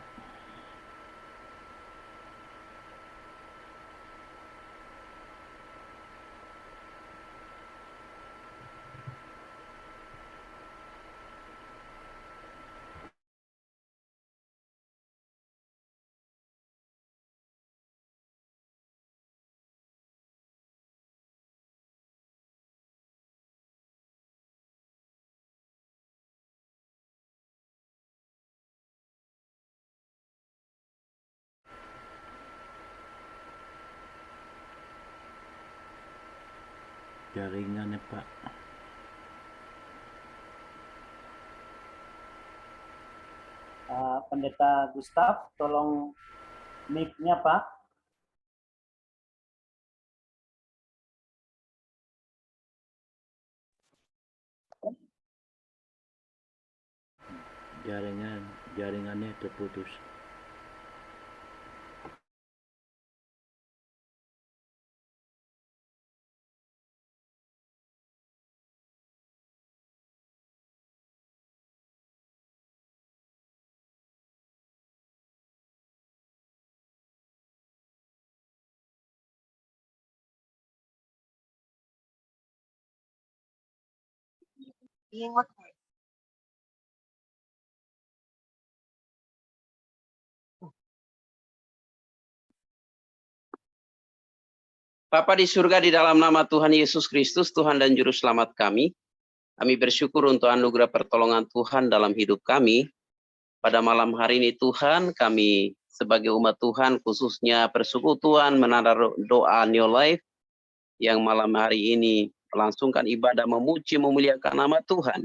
Jaringannya, Pak. Pendeta Gustav, tolong mic-nya Pak. Jaringannya terputus. Bapa di surga, di dalam nama Tuhan Yesus Kristus, Tuhan dan Juru Selamat kami bersyukur untuk anugerah pertolongan Tuhan dalam hidup kami. Pada malam hari ini Tuhan, kami sebagai umat Tuhan, khususnya persekutuan menara doa New Life, yang malam hari ini melangsungkan ibadah memuji memuliakan nama Tuhan.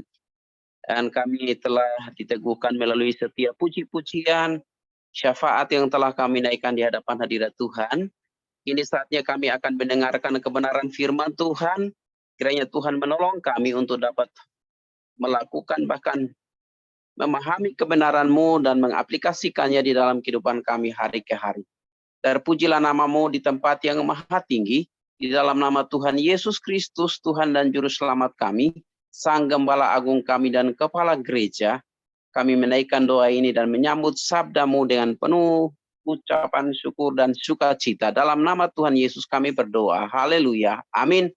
Dan kami telah diteguhkan melalui setiap puji-pujian, syafaat yang telah kami naikkan di hadapan hadirat Tuhan. Ini saatnya kami akan mendengarkan kebenaran firman Tuhan. Kiranya Tuhan menolong kami untuk dapat melakukan bahkan memahami kebenaran-Mu dan mengaplikasikannya di dalam kehidupan kami hari ke hari. Terpujilah nama-Mu di tempat yang maha tinggi. Di dalam nama Tuhan Yesus Kristus, Tuhan dan Juru Selamat kami, Sang Gembala Agung kami dan Kepala Gereja, kami menaikkan doa ini dan menyambut sabda-Mu dengan penuh ucapan syukur dan sukacita. Dalam nama Tuhan Yesus kami berdoa. Haleluya. Amin.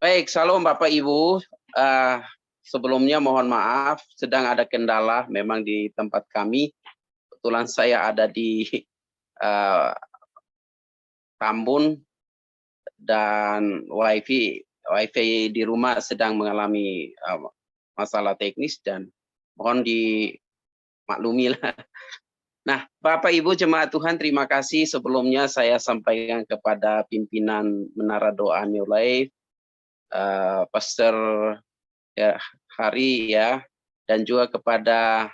Baik, salam Bapak Ibu. Sebelumnya mohon maaf, sedang ada kendala memang di tempat kami. Kebetulan saya ada di Tambun dan wifi di rumah sedang mengalami masalah teknis dan mohon dimaklumi lah. Nah, Bapak Ibu Jemaat Tuhan, terima kasih sebelumnya saya sampaikan kepada pimpinan Menara Doa New Life, Pastor Hari ya, dan juga kepada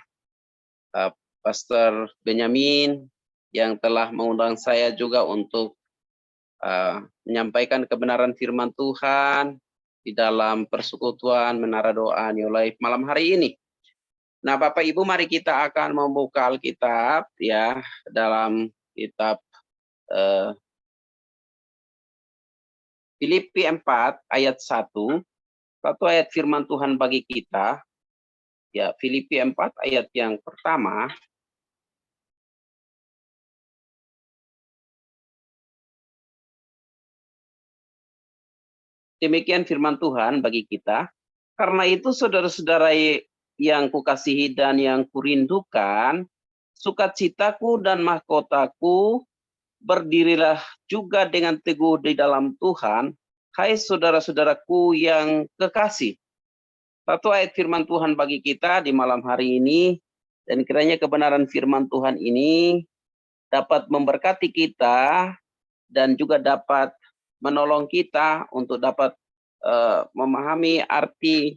Pastor Benyamin yang telah mengundang saya juga untuk menyampaikan kebenaran firman Tuhan di dalam persekutuan Menara Doa New Life malam hari ini. Nah, Bapak Ibu, mari kita akan membuka Alkitab ya dalam kitab Filipi 4 ayat 1 Satu ayat firman Tuhan bagi kita, ya Filipi 4 ayat yang pertama. Demikian firman Tuhan bagi kita. Karena itu saudara-saudara yang kukasihi dan yang kurindukan, sukacitaku dan mahkotaku, berdirilah juga dengan teguh di dalam Tuhan, hai saudara-saudaraku yang kekasih. Satu ayat firman Tuhan bagi kita di malam hari ini, dan kiranya kebenaran firman Tuhan ini dapat memberkati kita dan juga dapat menolong kita untuk dapat memahami arti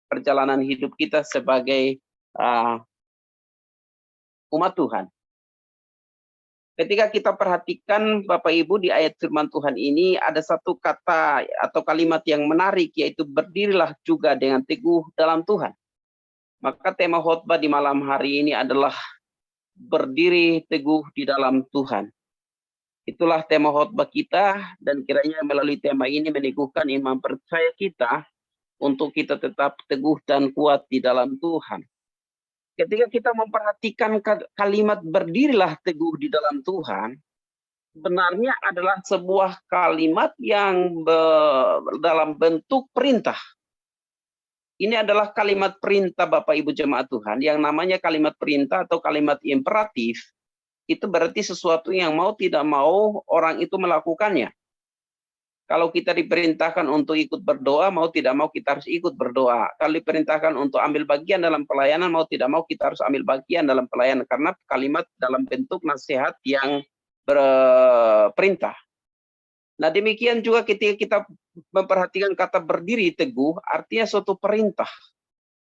perjalanan hidup kita sebagai umat Tuhan. Ketika kita perhatikan Bapak Ibu di ayat firman Tuhan ini ada satu kata atau kalimat yang menarik, yaitu berdirilah juga dengan teguh dalam Tuhan. Maka tema khotbah di malam hari ini adalah berdiri teguh di dalam Tuhan. Itulah tema khotbah kita, dan kiranya melalui tema ini meneguhkan iman percaya kita untuk kita tetap teguh dan kuat di dalam Tuhan. Ketika kita memperhatikan kalimat berdirilah teguh di dalam Tuhan, sebenarnya adalah sebuah kalimat yang dalam bentuk perintah. Ini adalah kalimat perintah Bapak Ibu jemaat Tuhan, yang namanya kalimat perintah atau kalimat imperatif. Itu berarti sesuatu yang mau tidak mau orang itu melakukannya. Kalau kita diperintahkan untuk ikut berdoa, mau tidak mau kita harus ikut berdoa. Kalau diperintahkan untuk ambil bagian dalam pelayanan, mau tidak mau kita harus ambil bagian dalam pelayanan. Karena kalimat dalam bentuk nasihat yang berperintah. Nah demikian juga ketika kita memperhatikan kata berdiri teguh, artinya suatu perintah.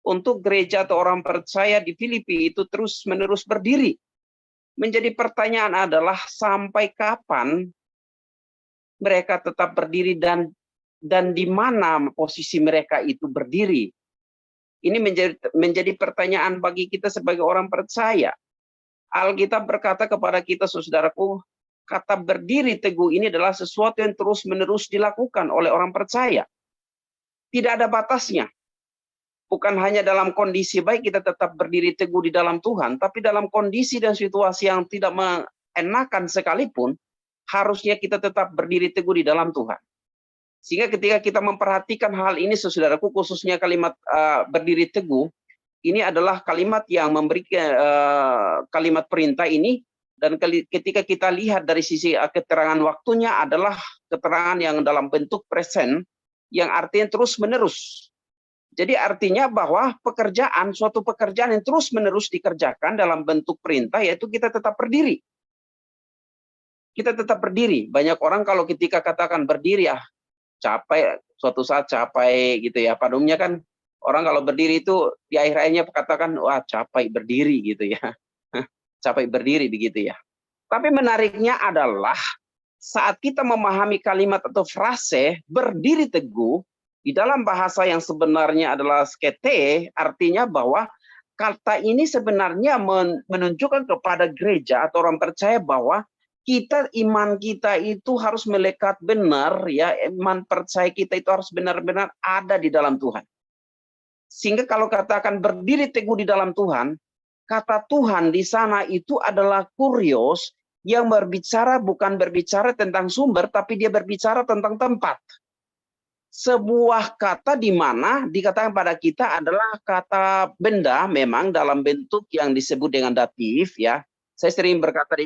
Untuk gereja atau orang percaya di Filipi itu terus menerus berdiri. Menjadi pertanyaan adalah sampai kapan mereka tetap berdiri dan di mana posisi mereka itu berdiri. Ini menjadi pertanyaan bagi kita sebagai orang percaya. Alkitab berkata kepada kita, saudaraku, kata berdiri teguh ini adalah sesuatu yang terus-menerus dilakukan oleh orang percaya. Tidak ada batasnya. Bukan hanya dalam kondisi baik kita tetap berdiri teguh di dalam Tuhan, tapi dalam kondisi dan situasi yang tidak mengenakan sekalipun, harusnya kita tetap berdiri teguh di dalam Tuhan. Sehingga ketika kita memperhatikan hal ini, saudaraku, khususnya kalimat berdiri teguh, ini adalah kalimat yang memberikan kalimat perintah ini, dan ketika kita lihat dari sisi keterangan waktunya adalah keterangan yang dalam bentuk present, yang artinya terus-menerus. Jadi artinya bahwa suatu pekerjaan yang terus-menerus dikerjakan dalam bentuk perintah, yaitu kita tetap berdiri. Kita tetap berdiri. Banyak orang kalau ketika katakan berdiri, capek, suatu saat capek gitu ya. Pada umumnya kan orang kalau berdiri itu di akhir-akhirnya katakan, wah capek berdiri gitu ya. Capek berdiri begitu ya. Tapi menariknya adalah saat kita memahami kalimat atau frase berdiri teguh, di dalam bahasa yang sebenarnya adalah skete, artinya bahwa kata ini sebenarnya menunjukkan kepada gereja atau orang percaya bahwa iman kita itu harus melekat benar, ya, iman percaya kita itu harus benar-benar ada di dalam Tuhan. Sehingga kalau katakan berdiri teguh di dalam Tuhan, kata Tuhan di sana itu adalah kurios yang bukan berbicara tentang sumber, tapi dia berbicara tentang tempat. Sebuah kata di mana dikatakan pada kita adalah kata benda, memang dalam bentuk yang disebut dengan datif, ya. Saya sering berkata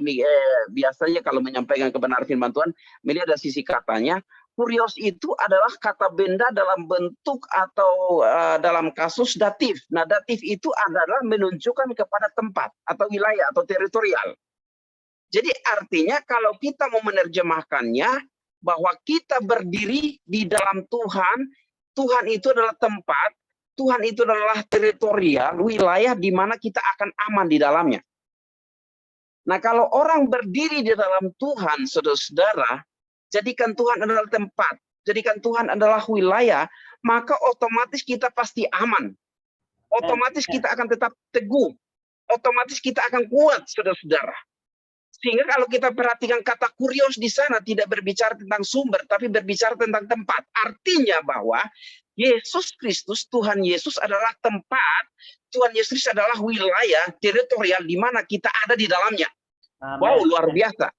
biasanya kalau menyampaikan kebenaran firman Tuhan, melihat dari sisi katanya, kurios itu adalah kata benda dalam bentuk atau dalam kasus datif. Nah, datif itu adalah menunjukkan kepada tempat atau wilayah atau teritorial. Jadi artinya kalau kita mau menerjemahkannya, bahwa kita berdiri di dalam Tuhan, Tuhan itu adalah tempat, Tuhan itu adalah teritorial, wilayah di mana kita akan aman di dalamnya. Nah, kalau orang berdiri di dalam Tuhan, saudara-saudara, jadikan Tuhan adalah tempat, jadikan Tuhan adalah wilayah, maka otomatis kita pasti aman. Otomatis kita akan tetap teguh. Otomatis kita akan kuat, saudara-saudara. Sehingga kalau kita perhatikan kata kurios di sana tidak berbicara tentang sumber, tapi berbicara tentang tempat. Artinya bahwa Yesus Kristus, Tuhan Yesus adalah tempat, Tuhan Yesus adalah wilayah teritorial di mana kita ada di dalamnya. Wow, luar biasa.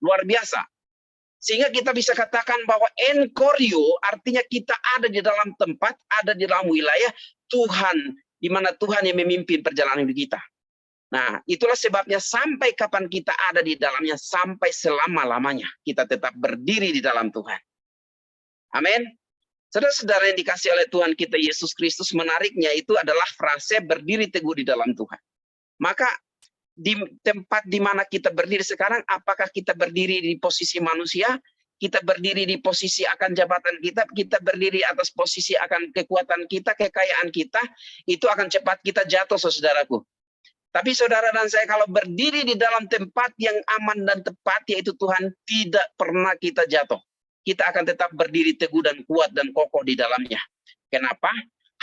Luar biasa. Sehingga kita bisa katakan bahwa enkorio artinya kita ada di dalam tempat, ada di dalam wilayah Tuhan, di mana Tuhan yang memimpin perjalanan hidup kita. Nah, itulah sebabnya sampai kapan kita ada di dalamnya, sampai selama-lamanya kita tetap berdiri di dalam Tuhan. Amin. Saudara-saudara yang dikasih oleh Tuhan kita Yesus Kristus, menariknya itu adalah frase berdiri teguh di dalam Tuhan. Maka di tempat di mana kita berdiri sekarang, apakah kita berdiri di posisi manusia, kita berdiri di posisi akan jabatan kita, kita berdiri atas posisi akan kekuatan kita, kekayaan kita, itu akan cepat kita jatuh, saudaraku. Tapi saudara dan saya kalau berdiri di dalam tempat yang aman dan tepat, yaitu Tuhan, tidak pernah kita jatuh. Kita akan tetap berdiri teguh dan kuat dan kokoh di dalamnya. Kenapa?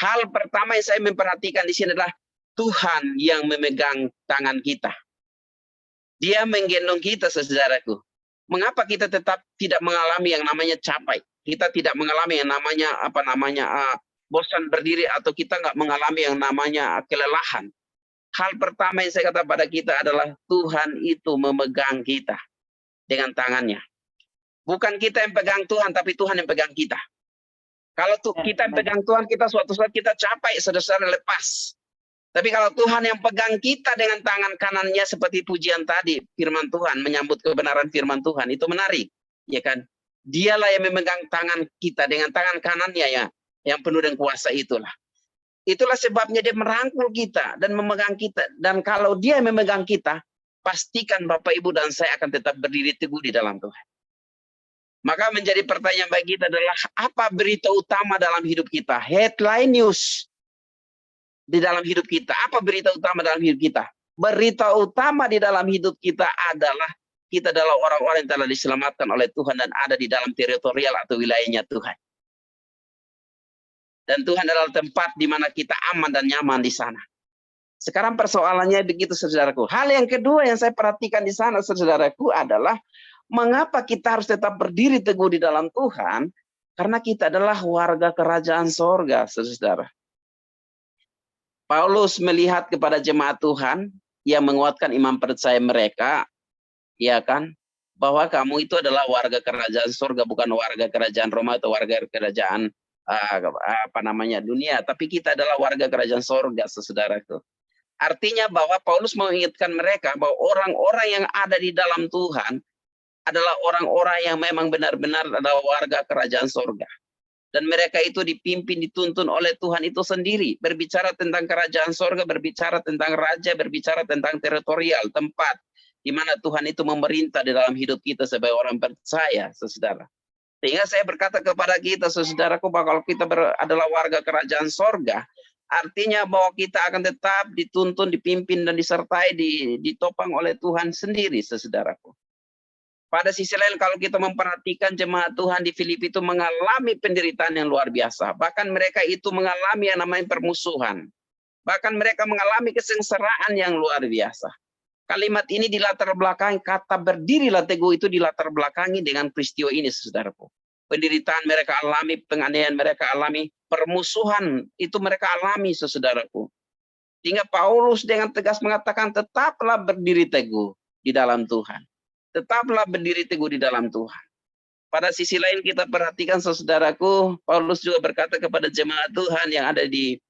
Hal pertama yang saya memperhatikan di sini adalah Tuhan yang memegang tangan kita. Dia menggendong kita, saudaraku. Mengapa kita tetap tidak mengalami yang namanya capai? Kita tidak mengalami yang namanya bosan berdiri, atau kita nggak mengalami yang namanya kelelahan. Hal pertama yang saya kata pada kita adalah Tuhan itu memegang kita dengan tangannya. Bukan kita yang pegang Tuhan, tapi Tuhan yang pegang kita. Kalau kita yang pegang Tuhan, kita suatu saat kita capai, saudara-saudara, lepas. Tapi kalau Tuhan yang pegang kita dengan tangan kanannya, seperti pujian tadi, firman Tuhan, menyambut kebenaran firman Tuhan, itu menarik, ya kan? Dialah yang memegang tangan kita dengan tangan kanannya, ya, yang penuh dengan kuasa itulah. Itulah sebabnya dia merangkul kita dan memegang kita. Dan kalau dia memegang kita, pastikan Bapak, Ibu, dan saya akan tetap berdiri teguh di dalam Tuhan. Maka menjadi pertanyaan bagi kita adalah, apa berita utama dalam hidup kita? Headline news di dalam hidup kita. Apa berita utama dalam hidup kita? Berita utama di dalam hidup kita adalah kita adalah orang-orang yang telah diselamatkan oleh Tuhan dan ada di dalam teritorial atau wilayahnya Tuhan. Dan Tuhan adalah tempat di mana kita aman dan nyaman di sana. Sekarang persoalannya begitu, saudaraku. Hal yang kedua yang saya perhatikan di sana, saudaraku, adalah mengapa kita harus tetap berdiri teguh di dalam Tuhan? Karena kita adalah warga kerajaan sorga, saudara. Paulus melihat kepada jemaat Tuhan yang menguatkan iman percaya mereka, ya kan, bahwa kamu itu adalah warga kerajaan sorga, bukan warga kerajaan Roma atau warga kerajaan dunia, tapi kita adalah warga kerajaan sorga, saudaraku. Artinya bahwa Paulus mengingatkan mereka bahwa orang-orang yang ada di dalam Tuhan adalah orang-orang yang memang benar-benar adalah warga kerajaan sorga. Dan mereka itu dipimpin, dituntun oleh Tuhan itu sendiri. Berbicara tentang kerajaan sorga, berbicara tentang raja, berbicara tentang teritorial, tempat di mana Tuhan itu memerintah di dalam hidup kita sebagai orang percaya, saudara. Sehingga saya berkata kepada kita, saudaraku, bahwa kalau kita adalah warga kerajaan sorga, artinya bahwa kita akan tetap dituntun, dipimpin, dan disertai, ditopang oleh Tuhan sendiri, saudaraku. Pada sisi lain, kalau kita memperhatikan jemaat Tuhan di Filipi itu mengalami penderitaan yang luar biasa. Bahkan mereka itu mengalami yang namanya permusuhan. Bahkan mereka mengalami kesengsaraan yang luar biasa. Kalimat ini dilatar belakangi, kata berdirilah teguh itu dilatar belakangi dengan peristiwa ini, saudaraku. Penderitaan mereka alami, penganiayaan mereka alami, permusuhan itu mereka alami, saudaraku. Sehingga Paulus dengan tegas mengatakan, tetaplah berdiri teguh di dalam Tuhan. Tetaplah berdiri teguh di dalam Tuhan. Pada sisi lain kita perhatikan, saudaraku, Paulus juga berkata kepada jemaat Tuhan yang ada di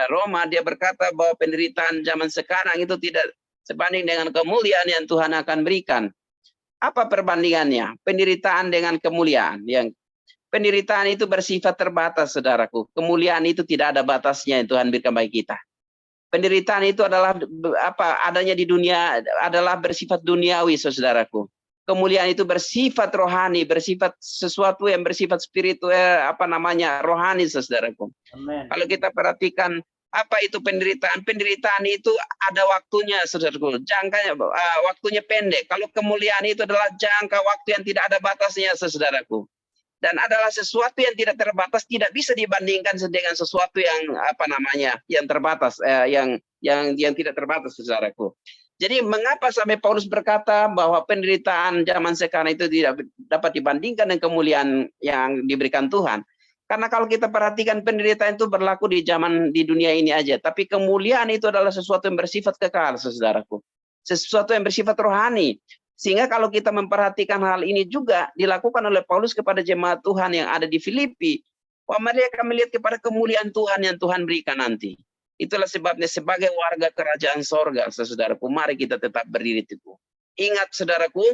Roma, dia berkata bahwa penderitaan zaman sekarang itu tidak sebanding dengan kemuliaan yang Tuhan akan berikan. Apa perbandingannya? Penderitaan dengan kemuliaan. Yang penderitaan itu bersifat terbatas, saudaraku. Kemuliaan itu tidak ada batasnya yang Tuhan berikan bagi kita. Penderitaan itu adalah adanya di dunia adalah bersifat duniawi, saudaraku. Kemuliaan itu bersifat rohani, bersifat sesuatu yang bersifat spiritual, rohani, saudaraku. Amen. Kalau kita perhatikan apa itu penderitaan? Penderitaan itu ada waktunya, saudaraku. Jangkanya waktunya pendek. Kalau kemuliaan itu adalah jangka waktu yang tidak ada batasnya, saudaraku. Dan adalah sesuatu yang tidak terbatas, tidak bisa dibandingkan dengan sesuatu yang yang terbatas, yang tidak terbatas, saudaraku. Jadi mengapa sampai Paulus berkata bahwa penderitaan zaman sekarang itu tidak dapat dibandingkan dengan kemuliaan yang diberikan Tuhan? Karena kalau kita perhatikan penderitaan itu berlaku di dunia ini aja, tapi kemuliaan itu adalah sesuatu yang bersifat kekal, saudaraku. Sesuatu yang bersifat rohani. Sehingga kalau kita memperhatikan hal ini juga dilakukan oleh Paulus kepada jemaat Tuhan yang ada di Filipi, bahwa mereka melihat kepada kemuliaan Tuhan yang Tuhan berikan nanti. Itulah sebabnya sebagai warga kerajaan sorga, saudaraku, mari kita tetap berdiri teguh. Ingat, saudaraku,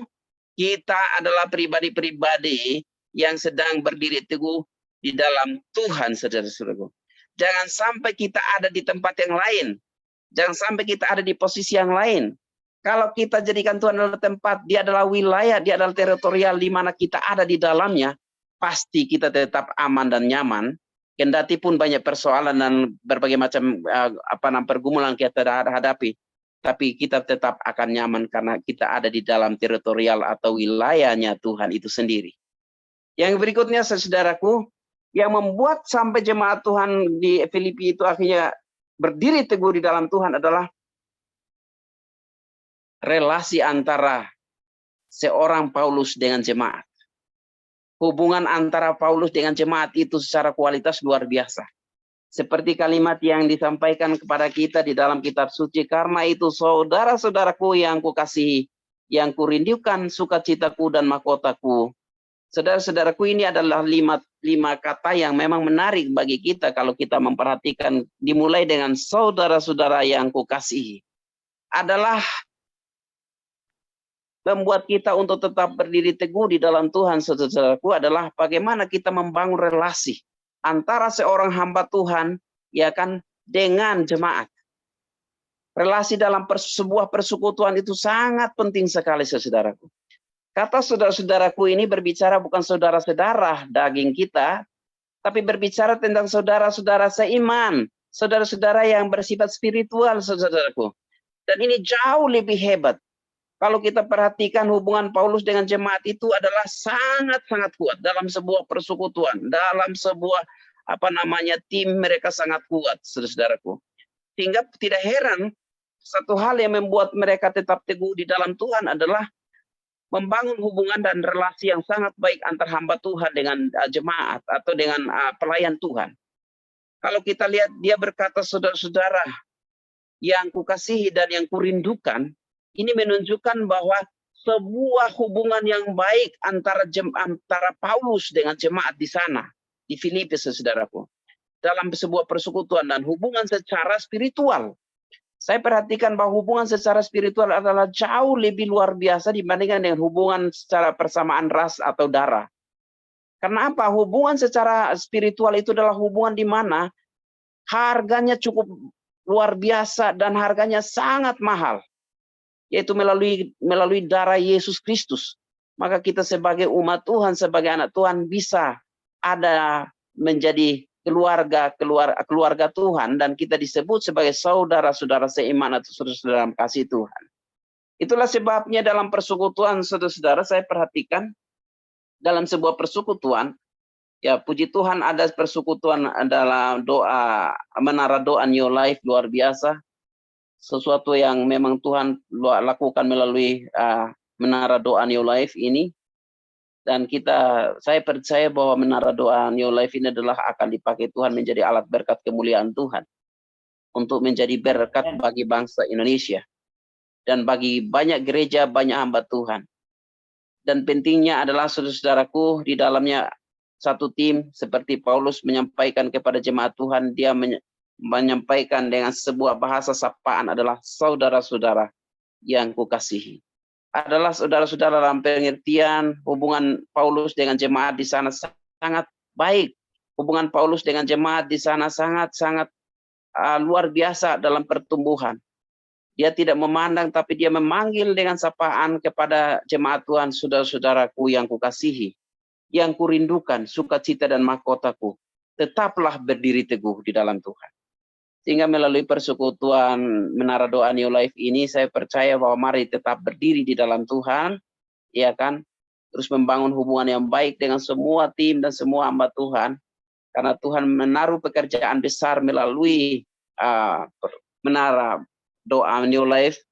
kita adalah pribadi-pribadi yang sedang berdiri teguh di dalam Tuhan, saudara-saudaraku. Jangan sampai kita ada di tempat yang lain. Jangan sampai kita ada di posisi yang lain. Kalau kita jadikan Tuhan adalah tempat, dia adalah wilayah, dia adalah teritorial di mana kita ada di dalamnya, pasti kita tetap aman dan nyaman. Kendati pun banyak persoalan dan berbagai macam pergumulan kita hadapi, tapi kita tetap akan nyaman karena kita ada di dalam teritorial atau wilayahnya Tuhan itu sendiri. Yang berikutnya, saudaraku, yang membuat sampai jemaat Tuhan di Filipi itu akhirnya berdiri teguh di dalam Tuhan adalah relasi antara seorang Paulus dengan jemaat. Hubungan antara Paulus dengan jemaat itu secara kualitas luar biasa. Seperti kalimat yang disampaikan kepada kita di dalam kitab suci, karena itu saudara-saudaraku yang kukasihi, yang kurindukan sukacitaku dan mahkotaku. Saudara-saudaraku, ini adalah lima kata yang memang menarik bagi kita kalau kita memperhatikan, dimulai dengan saudara-saudara yang kukasihi. Adalah membuat kita untuk tetap berdiri teguh di dalam Tuhan, saudaraku, adalah bagaimana kita membangun relasi antara seorang hamba Tuhan, ya kan, dengan jemaat. Relasi dalam sebuah persekutuan itu sangat penting sekali, saudaraku. Kata saudara-saudaraku ini berbicara bukan saudara-saudara daging kita, tapi berbicara tentang saudara-saudara seiman, saudara-saudara yang bersifat spiritual, saudaraku. Dan ini jauh lebih hebat. Kalau kita perhatikan hubungan Paulus dengan jemaat itu adalah sangat-sangat kuat dalam sebuah persekutuan, dalam sebuah tim mereka sangat kuat, saudaraku. Sehingga tidak heran satu hal yang membuat mereka tetap teguh di dalam Tuhan adalah membangun hubungan dan relasi yang sangat baik antar hamba Tuhan dengan jemaat atau dengan pelayan Tuhan. Kalau kita lihat, dia berkata, saudara-saudara yang kukasihi dan yang kurindukan, ini menunjukkan bahwa sebuah hubungan yang baik antara Paulus dengan jemaat di sana, di Filipi, saudaraku, dalam sebuah persekutuan dan hubungan secara spiritual. Saya perhatikan bahwa hubungan secara spiritual adalah jauh lebih luar biasa dibandingkan dengan hubungan secara persamaan ras atau darah. Karena apa? Hubungan secara spiritual itu adalah hubungan di mana harganya cukup luar biasa dan harganya sangat mahal, yaitu melalui darah Yesus Kristus. Maka kita sebagai umat Tuhan, sebagai anak Tuhan bisa ada menjadi keluarga Tuhan, dan kita disebut sebagai saudara-saudara seiman atau saudara-saudara dalam kasih Tuhan. Itulah sebabnya dalam persekutuan, saudara-saudara, saya perhatikan dalam sebuah persekutuan, ya puji Tuhan ada persekutuan adalah doa, menara doa New Life luar biasa. Sesuatu yang memang Tuhan lakukan melalui menara doa New Life ini, dan saya percaya bahwa menara doa New Life ini adalah akan dipakai Tuhan menjadi alat berkat kemuliaan Tuhan untuk menjadi berkat bagi bangsa Indonesia dan bagi banyak gereja, banyak hamba Tuhan. Dan pentingnya adalah, saudara-saudaraku, di dalamnya satu tim seperti Paulus menyampaikan kepada jemaat Tuhan, dia menyampaikan dengan sebuah bahasa sapaan adalah saudara-saudara yang kukasihi. Adalah saudara-saudara dalam pengertian hubungan Paulus dengan jemaat di sana sangat baik. Hubungan Paulus dengan jemaat di sana sangat-sangat luar biasa dalam pertumbuhan. Dia tidak memandang, tapi dia memanggil dengan sapaan kepada jemaat Tuhan, saudara-saudaraku yang kukasihi, yang kurindukan sukacita dan mahkotaku, tetaplah berdiri teguh di dalam Tuhan. Sehingga melalui persekutuan menara doa New Life ini, saya percaya bahwa mari tetap berdiri di dalam Tuhan, ya kan, terus membangun hubungan yang baik dengan semua tim dan semua hamba Tuhan, karena Tuhan menaruh pekerjaan besar melalui menara doa New Life,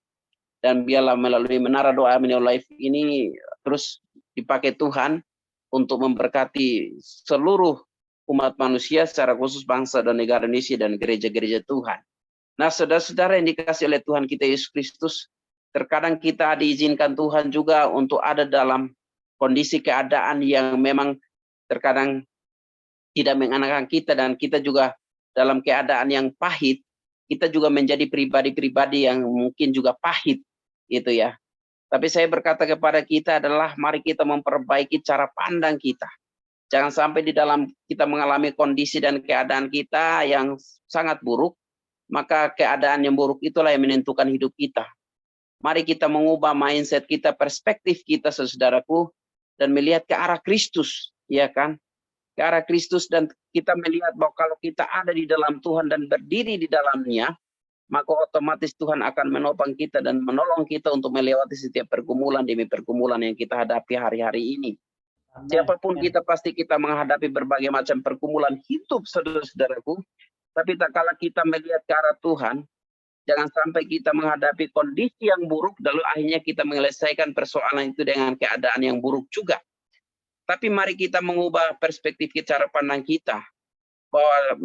dan biarlah melalui menara doa Mini Life ini terus dipakai Tuhan untuk memberkati seluruh umat manusia, secara khusus bangsa dan negara Indonesia dan gereja-gereja Tuhan. Nah, saudara-saudara yang dikasih oleh Tuhan kita Yesus Kristus, terkadang kita diizinkan Tuhan juga untuk ada dalam kondisi keadaan yang memang terkadang tidak mengenakan kita, dan kita juga dalam keadaan yang pahit, kita juga menjadi pribadi-pribadi yang mungkin juga pahit, gitu ya. Tapi saya berkata kepada kita adalah mari kita memperbaiki cara pandang kita. Jangan sampai di dalam kita mengalami kondisi dan keadaan kita yang sangat buruk, maka keadaan yang buruk itulah yang menentukan hidup kita. Mari kita mengubah mindset kita, perspektif kita, saudaraku, dan melihat ke arah Kristus, ya kan? Ke arah Kristus, dan kita melihat bahwa kalau kita ada di dalam Tuhan dan berdiri di dalamnya, maka otomatis Tuhan akan menopang kita dan menolong kita untuk melewati setiap pergumulan demi pergumulan yang kita hadapi hari-hari ini. Amen. Siapapun kita, pasti kita menghadapi berbagai macam pergumulan hidup, saudara-saudaraku. Tapi tak kala kita melihat ke arah Tuhan, jangan sampai kita menghadapi kondisi yang buruk, lalu akhirnya kita menyelesaikan persoalan itu dengan keadaan yang buruk juga. Tapi mari kita mengubah perspektif cara pandang kita, bahwa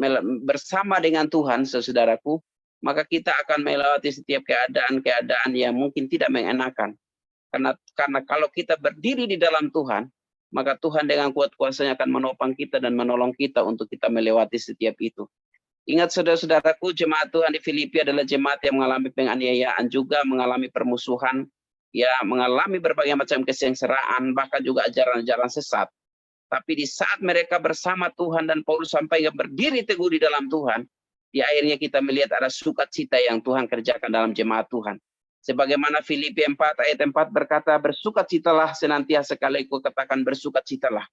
bersama dengan Tuhan, saudaraku, maka kita akan melewati setiap keadaan-keadaan yang mungkin tidak mengenakan. Karena kalau kita berdiri di dalam Tuhan, maka Tuhan dengan kuat kuasanya akan menopang kita dan menolong kita untuk kita melewati setiap itu. Ingat saudara-saudaraku, jemaat Tuhan di Filipi adalah jemaat yang mengalami penganiayaan juga, mengalami permusuhan, ya, mengalami berbagai macam kesengsaraan, bahkan juga ajaran-ajaran sesat. Tapi di saat mereka bersama Tuhan dan Paulus sampai berdiri teguh di dalam Tuhan, di akhirnya kita melihat ada sukacita yang Tuhan kerjakan dalam jemaat Tuhan. Sebagaimana Filipi 4 ayat 4 berkata, bersukacitalah senantiasa, sekali aku katakan bersukacitalah.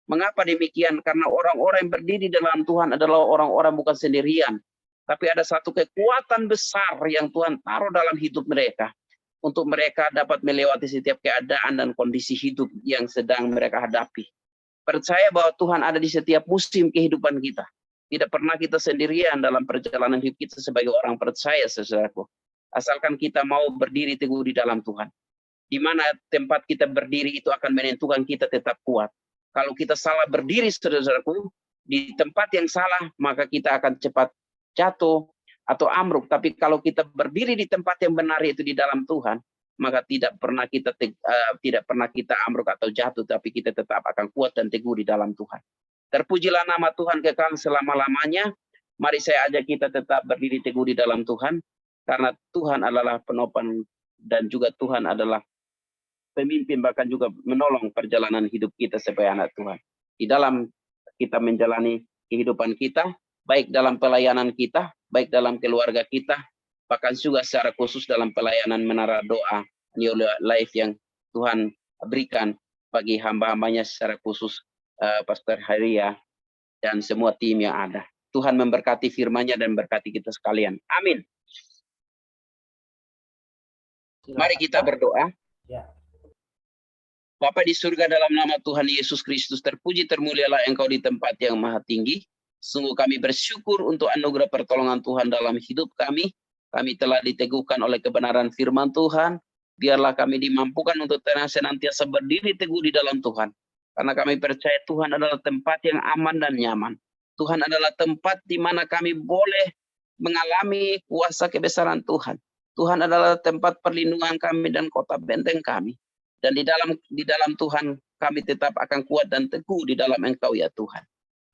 Mengapa demikian? Karena orang-orang yang berdiri dalam Tuhan adalah orang-orang bukan sendirian, tapi ada satu kekuatan besar yang Tuhan taruh dalam hidup mereka, untuk mereka dapat melewati setiap keadaan dan kondisi hidup yang sedang mereka hadapi. Percaya bahwa Tuhan ada di setiap musim kehidupan kita. Tidak pernah kita sendirian dalam perjalanan hidup kita sebagai orang percaya, saudaraku. Asalkan kita mau berdiri teguh di dalam Tuhan. Di mana tempat kita berdiri itu akan menentukan kita tetap kuat. Kalau kita salah berdiri, saudaraku, di tempat yang salah, maka kita akan cepat jatuh atau amruk. Tapi kalau kita berdiri di tempat yang benar, yaitu di dalam Tuhan, maka tidak pernah kita amruk atau jatuh, tapi kita tetap akan kuat dan teguh di dalam Tuhan. Terpujilah nama Tuhan kekal selama-lamanya. Mari saya ajak kita tetap berdiri teguh di dalam Tuhan, karena Tuhan adalah penopang dan juga Tuhan adalah pemimpin, bahkan juga menolong perjalanan hidup kita sebagai anak Tuhan. Di dalam kita menjalani kehidupan kita, baik dalam pelayanan kita, baik dalam keluarga kita, bahkan juga secara khusus dalam pelayanan menara doa New Life yang Tuhan berikan bagi hamba-hambanya, secara khusus Pastor Haria dan semua tim yang ada. Tuhan memberkati firman-Nya dan berkati kita sekalian. Amin. Mari kita berdoa. Ya. Bapa di surga, dalam nama Tuhan Yesus Kristus, terpuji termulialah Engkau di tempat yang maha tinggi. Sungguh kami bersyukur untuk anugerah pertolongan Tuhan dalam hidup kami. Kami telah diteguhkan oleh kebenaran firman Tuhan. Biarlah kami dimampukan untuk senantiasa berdiri teguh di dalam Tuhan. Karena kami percaya Tuhan adalah tempat yang aman dan nyaman. Tuhan adalah tempat di mana kami boleh mengalami kuasa kebesaran Tuhan. Tuhan adalah tempat perlindungan kami dan kota benteng kami. Dan di dalam Tuhan kami tetap akan kuat dan teguh di dalam Engkau ya Tuhan.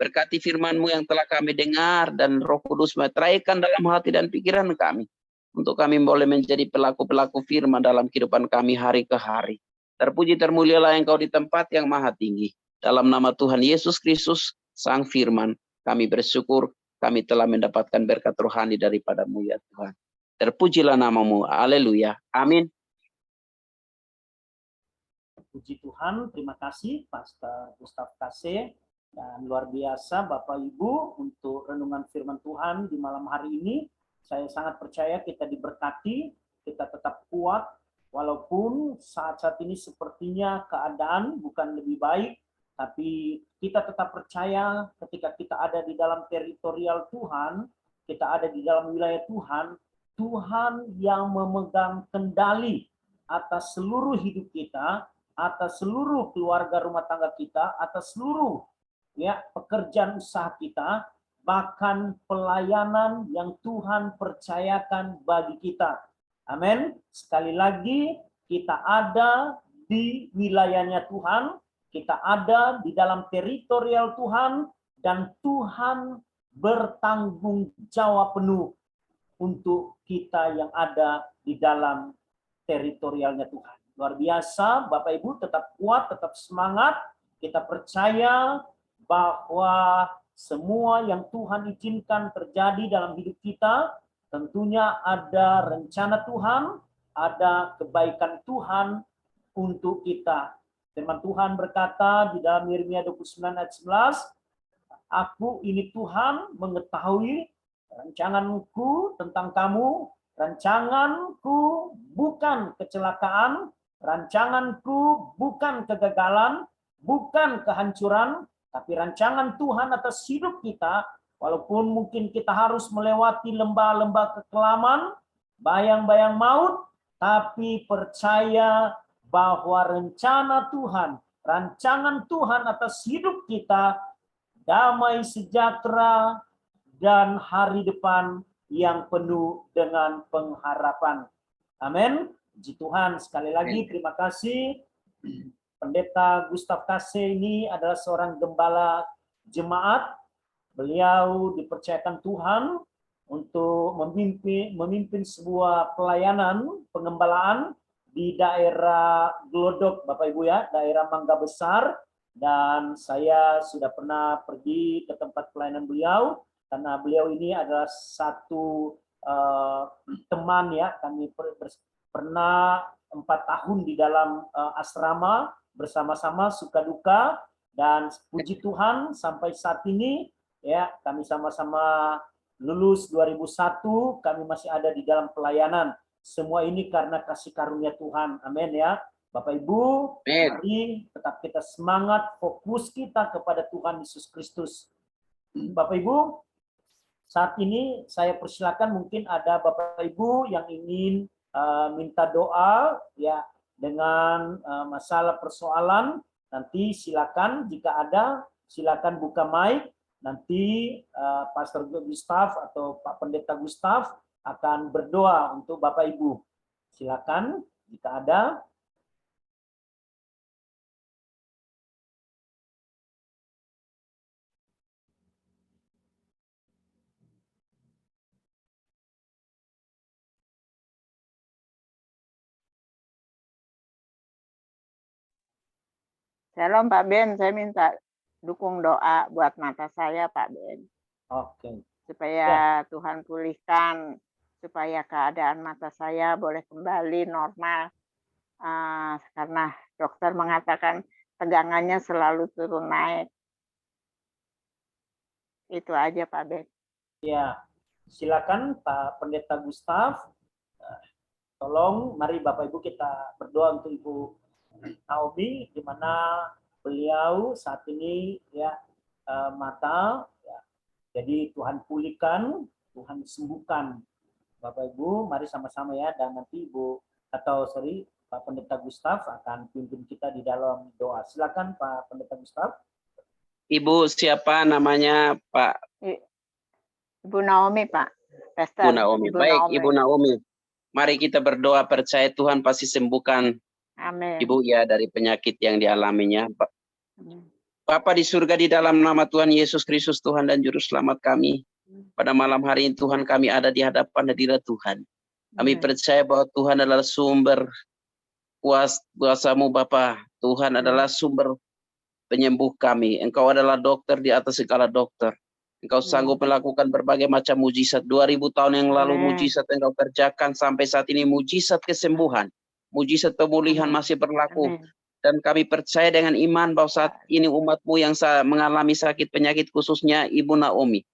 Berkati firman-Mu yang telah kami dengar, dan Roh Kudus meteraikan dalam hati dan pikiran kami, untuk kami boleh menjadi pelaku-pelaku firman dalam kehidupan kami hari ke hari. Terpuji termulialah Engkau di tempat yang maha tinggi. Dalam nama Tuhan Yesus Kristus, Sang Firman, kami bersyukur kami telah mendapatkan berkat rohani daripada-Mu ya Tuhan. Terpujilah nama-Mu. Haleluya. Amin. Puji Tuhan, terima kasih Pastor Gustav Kase, dan luar biasa Bapak Ibu untuk renungan firman Tuhan di malam hari ini. Saya sangat percaya kita diberkati, kita tetap kuat, walaupun saat-saat ini sepertinya keadaan bukan lebih baik, tapi kita tetap percaya ketika kita ada di dalam teritorial Tuhan, kita ada di dalam wilayah Tuhan, Tuhan yang memegang kendali atas seluruh hidup kita, atas seluruh keluarga rumah tangga kita, atas seluruh pekerjaan usaha kita, bahkan pelayanan yang Tuhan percayakan bagi kita. Amin. Sekali lagi, kita ada di wilayahnya Tuhan, kita ada di dalam teritorial Tuhan, dan Tuhan bertanggung jawab penuh untuk kita yang ada di dalam teritorialnya Tuhan. Luar biasa, Bapak Ibu, tetap kuat, tetap semangat. Kita percaya bahwa semua yang Tuhan izinkan terjadi dalam hidup kita, tentunya ada rencana Tuhan, ada kebaikan Tuhan untuk kita. Firman Tuhan berkata di dalam Yeremia 29 ayat 11, Aku ini Tuhan mengetahui rancanganku tentang kamu, rancanganku bukan kecelakaan, rancanganku bukan kegagalan, bukan kehancuran, tapi rancangan Tuhan atas hidup kita, walaupun mungkin kita harus melewati lembah-lembah kekelaman, bayang-bayang maut, tapi percaya bahwa rencana Tuhan, rancangan Tuhan atas hidup kita, damai sejahtera, dan hari depan yang penuh dengan pengharapan. Amin. Puji Tuhan, sekali lagi terima kasih. Pendeta Gustav Kase ini adalah seorang gembala jemaat. Beliau dipercayakan Tuhan untuk memimpin sebuah pelayanan pengembalaan di daerah Glodok, Bapak Ibu ya, daerah Mangga Besar. Dan saya sudah pernah pergi ke tempat pelayanan beliau, karena beliau ini adalah satu teman ya. Kami pernah 4 tahun di dalam asrama bersama-sama, suka duka, dan puji Tuhan sampai saat ini ya kami sama-sama lulus 2001, kami masih ada di dalam pelayanan. Semua ini karena kasih karunia Tuhan. Amin ya. Bapak Ibu, mari tetap kita semangat, fokus kita kepada Tuhan Yesus Kristus. Bapak Ibu, saat ini saya persilakan, mungkin ada Bapak Ibu yang ingin minta doa ya dengan masalah persoalan, nanti silakan, jika ada silakan buka mic, nanti Pastor Gustav atau Pak Pendeta Gustav akan berdoa untuk Bapak Ibu. Silakan jika ada. Shalom Pak Ben, saya minta dukung doa buat mata saya Pak Ben. Oke. Supaya Tuhan pulihkan, supaya keadaan mata saya boleh kembali normal. Karena dokter mengatakan tegangannya selalu turun naik. Itu aja Pak Ben. Ya, silakan Pak Pendeta Gustav. Tolong, mari Bapak Ibu kita berdoa untuk Ibu Naomi, di mana beliau saat ini ya mata ya. Jadi Tuhan pulihkan, Tuhan sembuhkan. Bapak Ibu, mari sama-sama ya, dan nanti Pak Pendeta Gustav akan pimpin kita di dalam doa. Silakan Pak Pendeta Gustav. Ibu siapa namanya Pak? Ibu Naomi Pak. Ibu Naomi. Baik, Ibu Naomi. Mari kita berdoa, percaya Tuhan pasti sembuhkan Amin. Ibu ya dari penyakit yang dialaminya. Bapa di surga, di dalam nama Tuhan Yesus Kristus, Tuhan dan Juru Selamat kami, pada malam hari ini Tuhan kami ada di hadapan hadirat Tuhan. Kami percaya bahwa Tuhan adalah sumber kuasa-Mu Bapa. Tuhan adalah sumber penyembuh kami. Engkau adalah dokter di atas segala dokter. Engkau sanggup melakukan berbagai macam mujizat. 2000 tahun yang lalu mujizat Engkau kerjakan, sampai saat ini mujizat kesembuhan, mujizat pemulihan masih berlaku. Dan kami percaya dengan iman bahwa saat ini umat-Mu yang mengalami sakit penyakit, khususnya Ibu Naomi,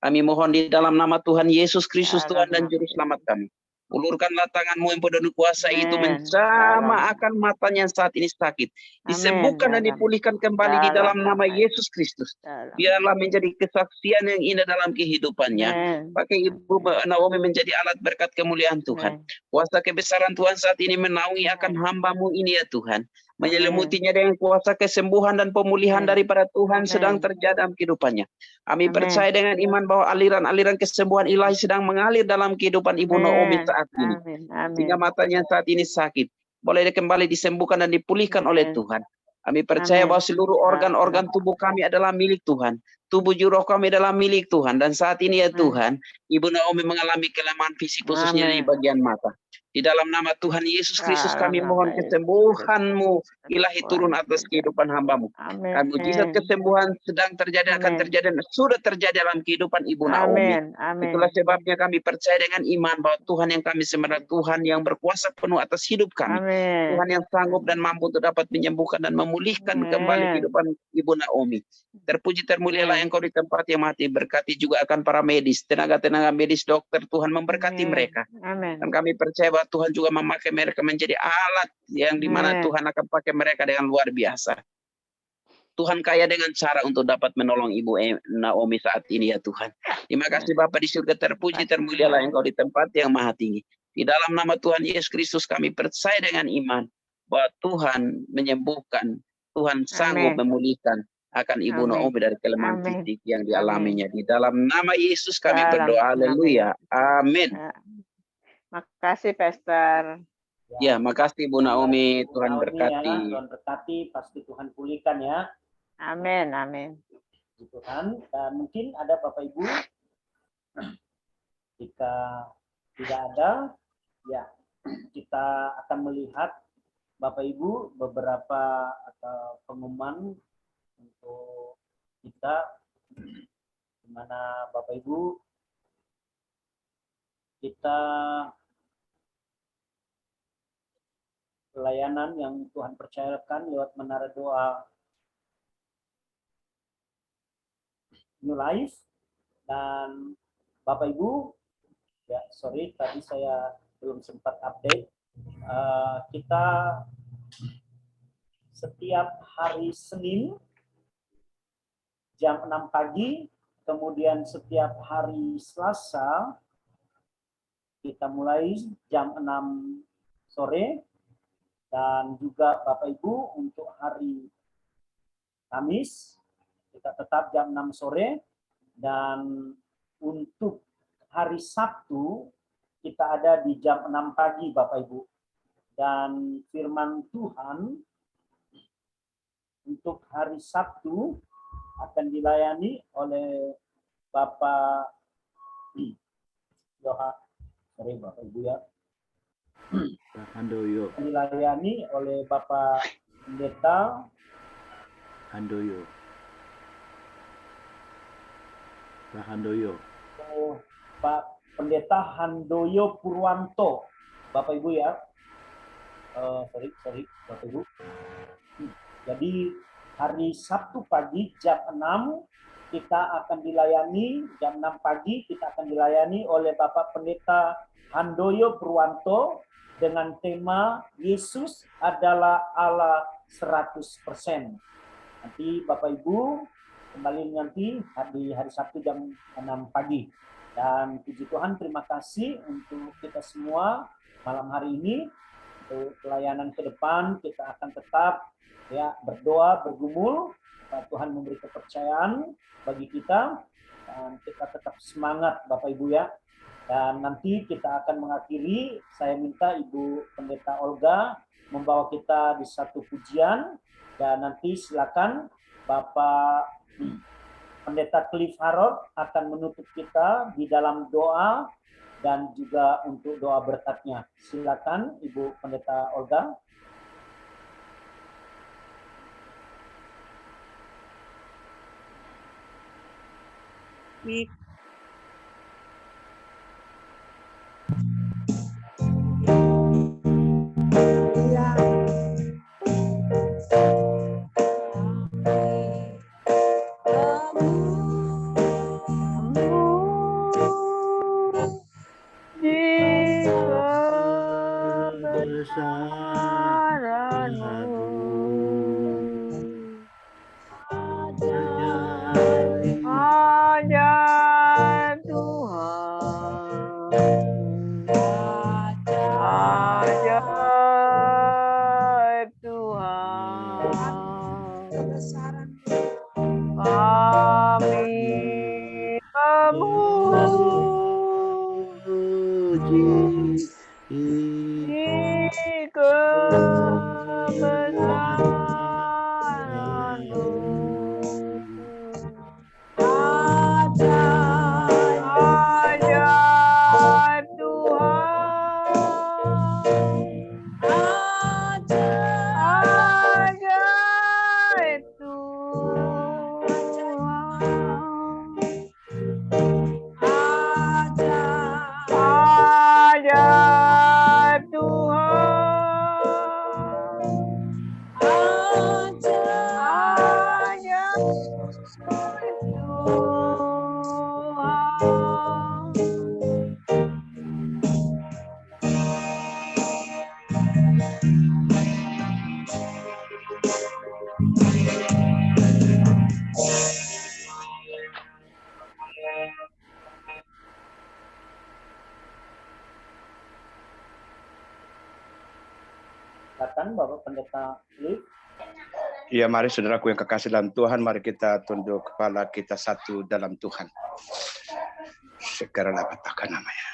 kami mohon di dalam nama Tuhan Yesus Kristus, Tuhan dan Juru Selamat kami, Ulurkanlah tanganmu yang penuh kuasa itu Amin. menjamah Dalam. akan matanya yang saat ini sakit. Amin. Disembuhkan dan Dalam. dipulihkan kembali di dalam Dalam nama nama Yesus Kristus. Dalam. Biarlah menjadi kesaksian yang indah dalam kehidupannya. Amin. Pakai Ibu Naomi menjadi alat berkat kemuliaan Tuhan. Amin. Kuasa kebesaran Tuhan saat ini menaungi akan hamba-Mu ini ya Tuhan. Menyelimutinya dengan kuasa kesembuhan dan pemulihan Amin. daripada Tuhan Amin. sedang terjadi dalam kehidupannya. Kami Amin. percaya dengan iman bahwa aliran-aliran kesembuhan ilahi sedang mengalir dalam kehidupan Ibu Naomi Amin. saat ini. Amin. Amin. Sehingga matanya saat ini sakit. Boleh kembali disembuhkan dan dipulihkan oleh Amin. Tuhan. Kami percaya Amin. bahwa seluruh organ-organ tubuh kami adalah milik Tuhan. Tubuh juroh kami adalah milik Tuhan. Dan saat ini ya Amin. Tuhan, Ibu Naomi mengalami kelemahan fisik khususnya di Amin. bagian mata. Di dalam nama Tuhan Yesus Kristus Dalam kami nama mohon Yesus kesembuhan-Mu Kristus. ilahi turun atas kehidupan hamba-Mu. Amin. Dan mujizat kesembuhan sedang terjadi, akan Amin. terjadi, dan sudah terjadi dalam kehidupan Ibu Naomi. Amin. Amin. Itulah sebabnya kami percaya dengan iman bahwa Tuhan yang kami sembah, Tuhan yang berkuasa penuh atas hidup kami. Amin. Tuhan yang sanggup dan mampu untuk dapat menyembuhkan dan memulihkan kembali kehidupan Ibu Naomi. Terpuji termulialah Engkau di tempat yang mati. Berkati juga akan para medis, tenaga-tenaga medis, dokter. Tuhan memberkati mereka. Amin. Dan kami percaya bahwa Tuhan juga memakai mereka menjadi alat yang dimana Tuhan akan pakai mereka dengan luar biasa. Tuhan kaya dengan cara untuk dapat menolong Ibu Naomi saat ini ya Tuhan. Terima kasih Bapa di surga, terpuji termulialah Engkau di tempat yang maha tinggi. Di dalam nama Tuhan Yesus Kristus kami percaya dengan iman bahwa Tuhan menyembuhkan, Tuhan sanggup memulihkan akan Ibu Naomi dari kelemahan fisik yang dialaminya. Di dalam nama Yesus kami berdoa, haleluya, amin. Makasih Pastor. Ya, makasih Bu Naomi, Tuhan Naomi, berkati. ya, Tuhan berkati, pasti Tuhan pulihkan ya. Amin, amin. Tuhan, dan mungkin ada Bapak Ibu, jika tidak ada, ya kita akan melihat Bapak Ibu beberapa atau pengumuman untuk kita, di mana Bapak Ibu kita pelayanan yang Tuhan percayakan lewat menara doa New Life. Dan Bapak Ibu, ya sorry tadi saya belum sempat update. Kita setiap hari Senin jam 6 pagi, kemudian setiap hari Selasa kita mulai jam 6 sore, dan juga Bapak Ibu untuk hari Kamis kita tetap jam 6 sore, dan untuk hari Sabtu kita ada di jam 6 pagi Bapak Ibu. Dan firman Tuhan untuk hari Sabtu akan dilayani oleh Bapak Bapak Ibu ya. Pak Handoyo. Dilayani oleh Bapak Pendeta Handoyo. Pak Handoyo. Pak Pendeta Handoyo Purwanto, Bapak Ibu ya. Sorry Bapak Ibu. Jadi hari Sabtu pagi jam 6 kita akan dilayani, jam 6 pagi kita akan dilayani oleh Bapak Pendeta Handoyo Purwanto dengan tema Yesus adalah Allah 100%. Nanti Bapak Ibu kembali nanti di hari Sabtu jam 6 pagi. Dan puji Tuhan, terima kasih untuk kita semua malam hari ini. Untuk pelayanan ke depan kita akan tetap ya berdoa, bergumul. Tuhan memberi kepercayaan bagi kita, dan kita tetap semangat Bapak Ibu ya. Dan nanti kita akan mengakhiri, saya minta Ibu Pendeta Olga membawa kita di satu pujian, dan nanti silakan Bapak Pendeta Cliff Harold akan menutup kita di dalam doa dan juga untuk doa berkatnya. Silakan Ibu Pendeta Olga. Jiwa puji Silakan Bapak Pendeta Liv. Ya, mari saudaraku yang kekasih dalam Tuhan, mari kita tunduk kepala kita satu dalam Tuhan. Segera dapatkan namanya.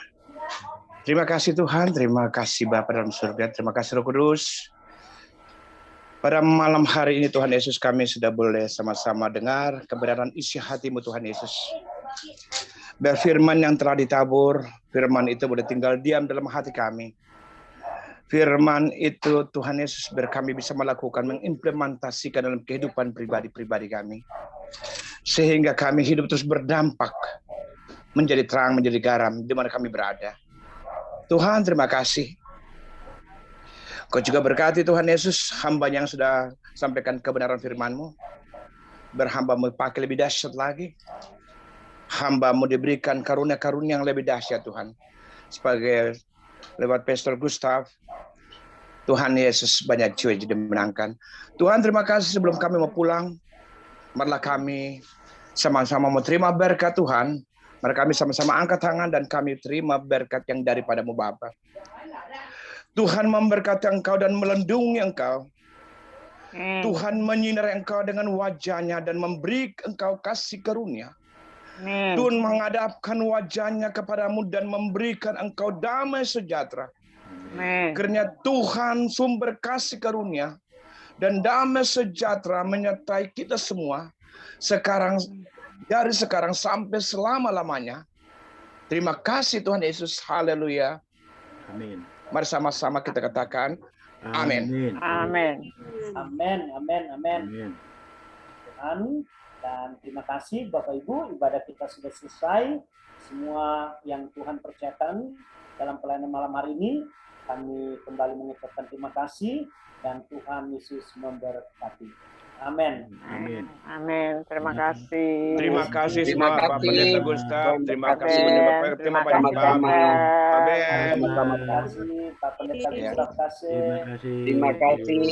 Terima kasih Tuhan, terima kasih Bapa dalam surga, terima kasih Roh Kudus. Pada malam hari ini Tuhan Yesus, kami sudah boleh sama-sama dengar kebenaran isi hati-Mu Tuhan Yesus. Biar firman yang telah ditabur, firman itu boleh tinggal diam dalam hati kami. Firman itu Tuhan Yesus biar kami bisa melakukan, mengimplementasikan dalam kehidupan pribadi-pribadi kami. Sehingga kami hidup terus berdampak, menjadi terang, menjadi garam di mana kami berada. Tuhan terima kasih. Kau juga berkati Tuhan Yesus, hamba yang sudah sampaikan kebenaran firman-Mu. Berhamba-Mu pakai lebih dahsyat lagi. Hamba-Mu diberikan karunia-karunia yang lebih dahsyat Tuhan. Sebagai lewat Pastor Gustav, Tuhan Yesus banyak jiwa jadi dimenangkan. Tuhan terima kasih sebelum kami mau pulang, marilah kami sama-sama mau terima berkat Tuhan. Mari kami sama-sama angkat tangan dan kami terima berkat yang daripada-Mu Bapa. Tuhan memberkati engkau dan melindungi engkau. Tuhan menyinari engkau dengan wajah-Nya dan memberi engkau kasih karunia. Tuhan menghadapkan wajah-Nya kepadamu dan memberikan engkau damai sejahtera. Karena Tuhan sumber kasih karunia dan damai sejahtera menyertai kita semua sekarang, dari sekarang sampai selama-lamanya. Terima kasih Tuhan Yesus. Haleluya. Amin. Mari sama-sama kita katakan amin. Amin. Amin, amin, amin. Tuhan, dan terima kasih Bapak Ibu, ibadah kita sudah selesai. Semua yang Tuhan percayakan dalam pelayanan malam hari ini, kami kembali mengucapkan terima kasih dan Tuhan Yesus memberkati. Amin. Amin. Amin. Terima kasih. Terima kasih semua Terima Pak kasih. Pendeta Gustav. Terima kasih Amin. terima Terima banyak kasih, Pak. Pak. Amin. Terima kasih Pak Pendeta Gustav kasih. Terima kasih. Terima kasih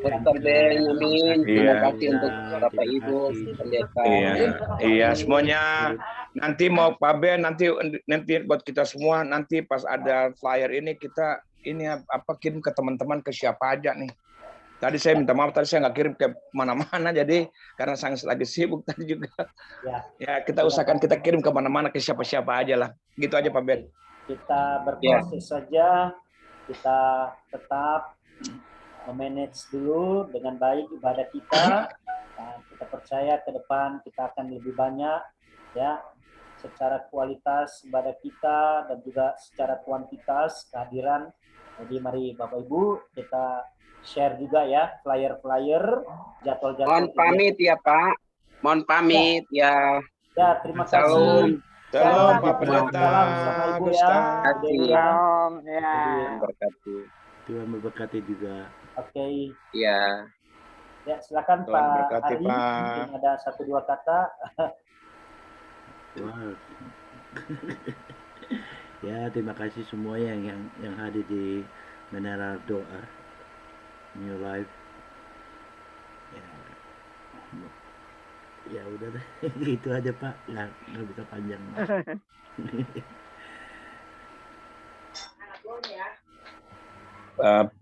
Pastor Benjamin. Terima Iya. kasih untuk Bapak Ibu Pendeta. Iya, semuanya nanti mau Pak Ben, nanti buat kita semua, nanti pas ada flyer ini kita ini apa kirim ke teman-teman, ke siapa aja nih. Tadi saya minta maaf, tadi saya nggak kirim ke mana-mana, jadi karena saya lagi sibuk tadi juga. Ya kita usahakan kita kirim ke mana-mana, ke siapa-siapa aja lah. Gitu aja Pak Ben. Kita berproses saja, kita tetap memanage dulu dengan baik ibadah kita. Dan kita percaya ke depan kita akan lebih banyak ya secara kualitas ibadah kita dan juga secara kuantitas kehadiran. Jadi mari Bapak Ibu kita share juga ya flyer-flyer, jadwal-jadwal. Mohon pamit ya Pak. Mohon pamit ya. Ya, terima Salam. kasih. Salam Ya, Pak Pendeta salam sama Ibu ya. Gustav. Delia. Shalom. Ya. Berkati. Tuhan memberkati juga. Oke. Ya. Ya, silakan Tuhan Pak berkati, Ari. Pak. Mungkin ada 1-2 kata. Wow. Ya, terima kasih semua yang hadir di Menara Doa New Life. Ya udah deh, gitu aja Pak, nggak bisa panjang.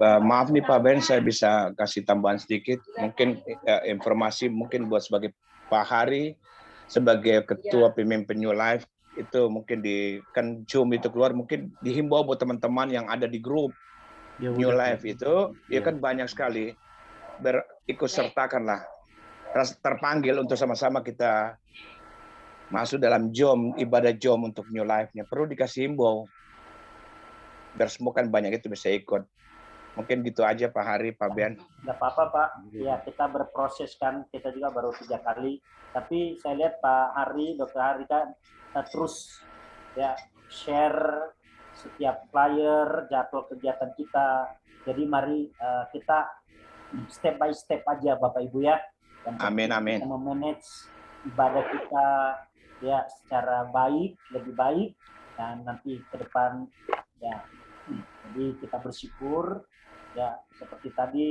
Maaf nih Pak Ben, saya bisa kasih tambahan sedikit. Mungkin informasi mungkin buat sebagai Pak Hari, sebagai Ketua Pemimpin New Life, itu mungkin kan Zoom itu keluar, mungkin dihimbau buat teman-teman yang ada di grup Ya, New udah. Life itu, ya Ya. kan banyak sekali, berikut sertakanlah, terpanggil untuk sama-sama kita masuk dalam Zoom, ibadah Zoom untuk New Life-nya. Perlu dikasih himbau, biar semua kan banyak itu bisa ikut. Mungkin gitu aja Pak Hari, Pak Ben. Nggak apa-apa Pak, ya kita berproses kan, kita juga baru 3 kali. Tapi saya lihat Pak Hari, Dr. Hari kan terus ya share setiap flyer, jadwal kegiatan kita. Jadi mari kita step by step aja Bapak Ibu ya. Yang Amin, amin. kita memanage ibadah kita ya secara baik, lebih baik, dan nanti ke depan ya. Jadi kita bersyukur ya, seperti tadi,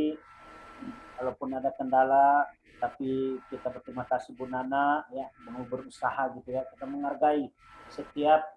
walaupun ada kendala, tapi kita berterima kasih Bu Nana ya, mau berusaha gitu ya, kita menghargai setiap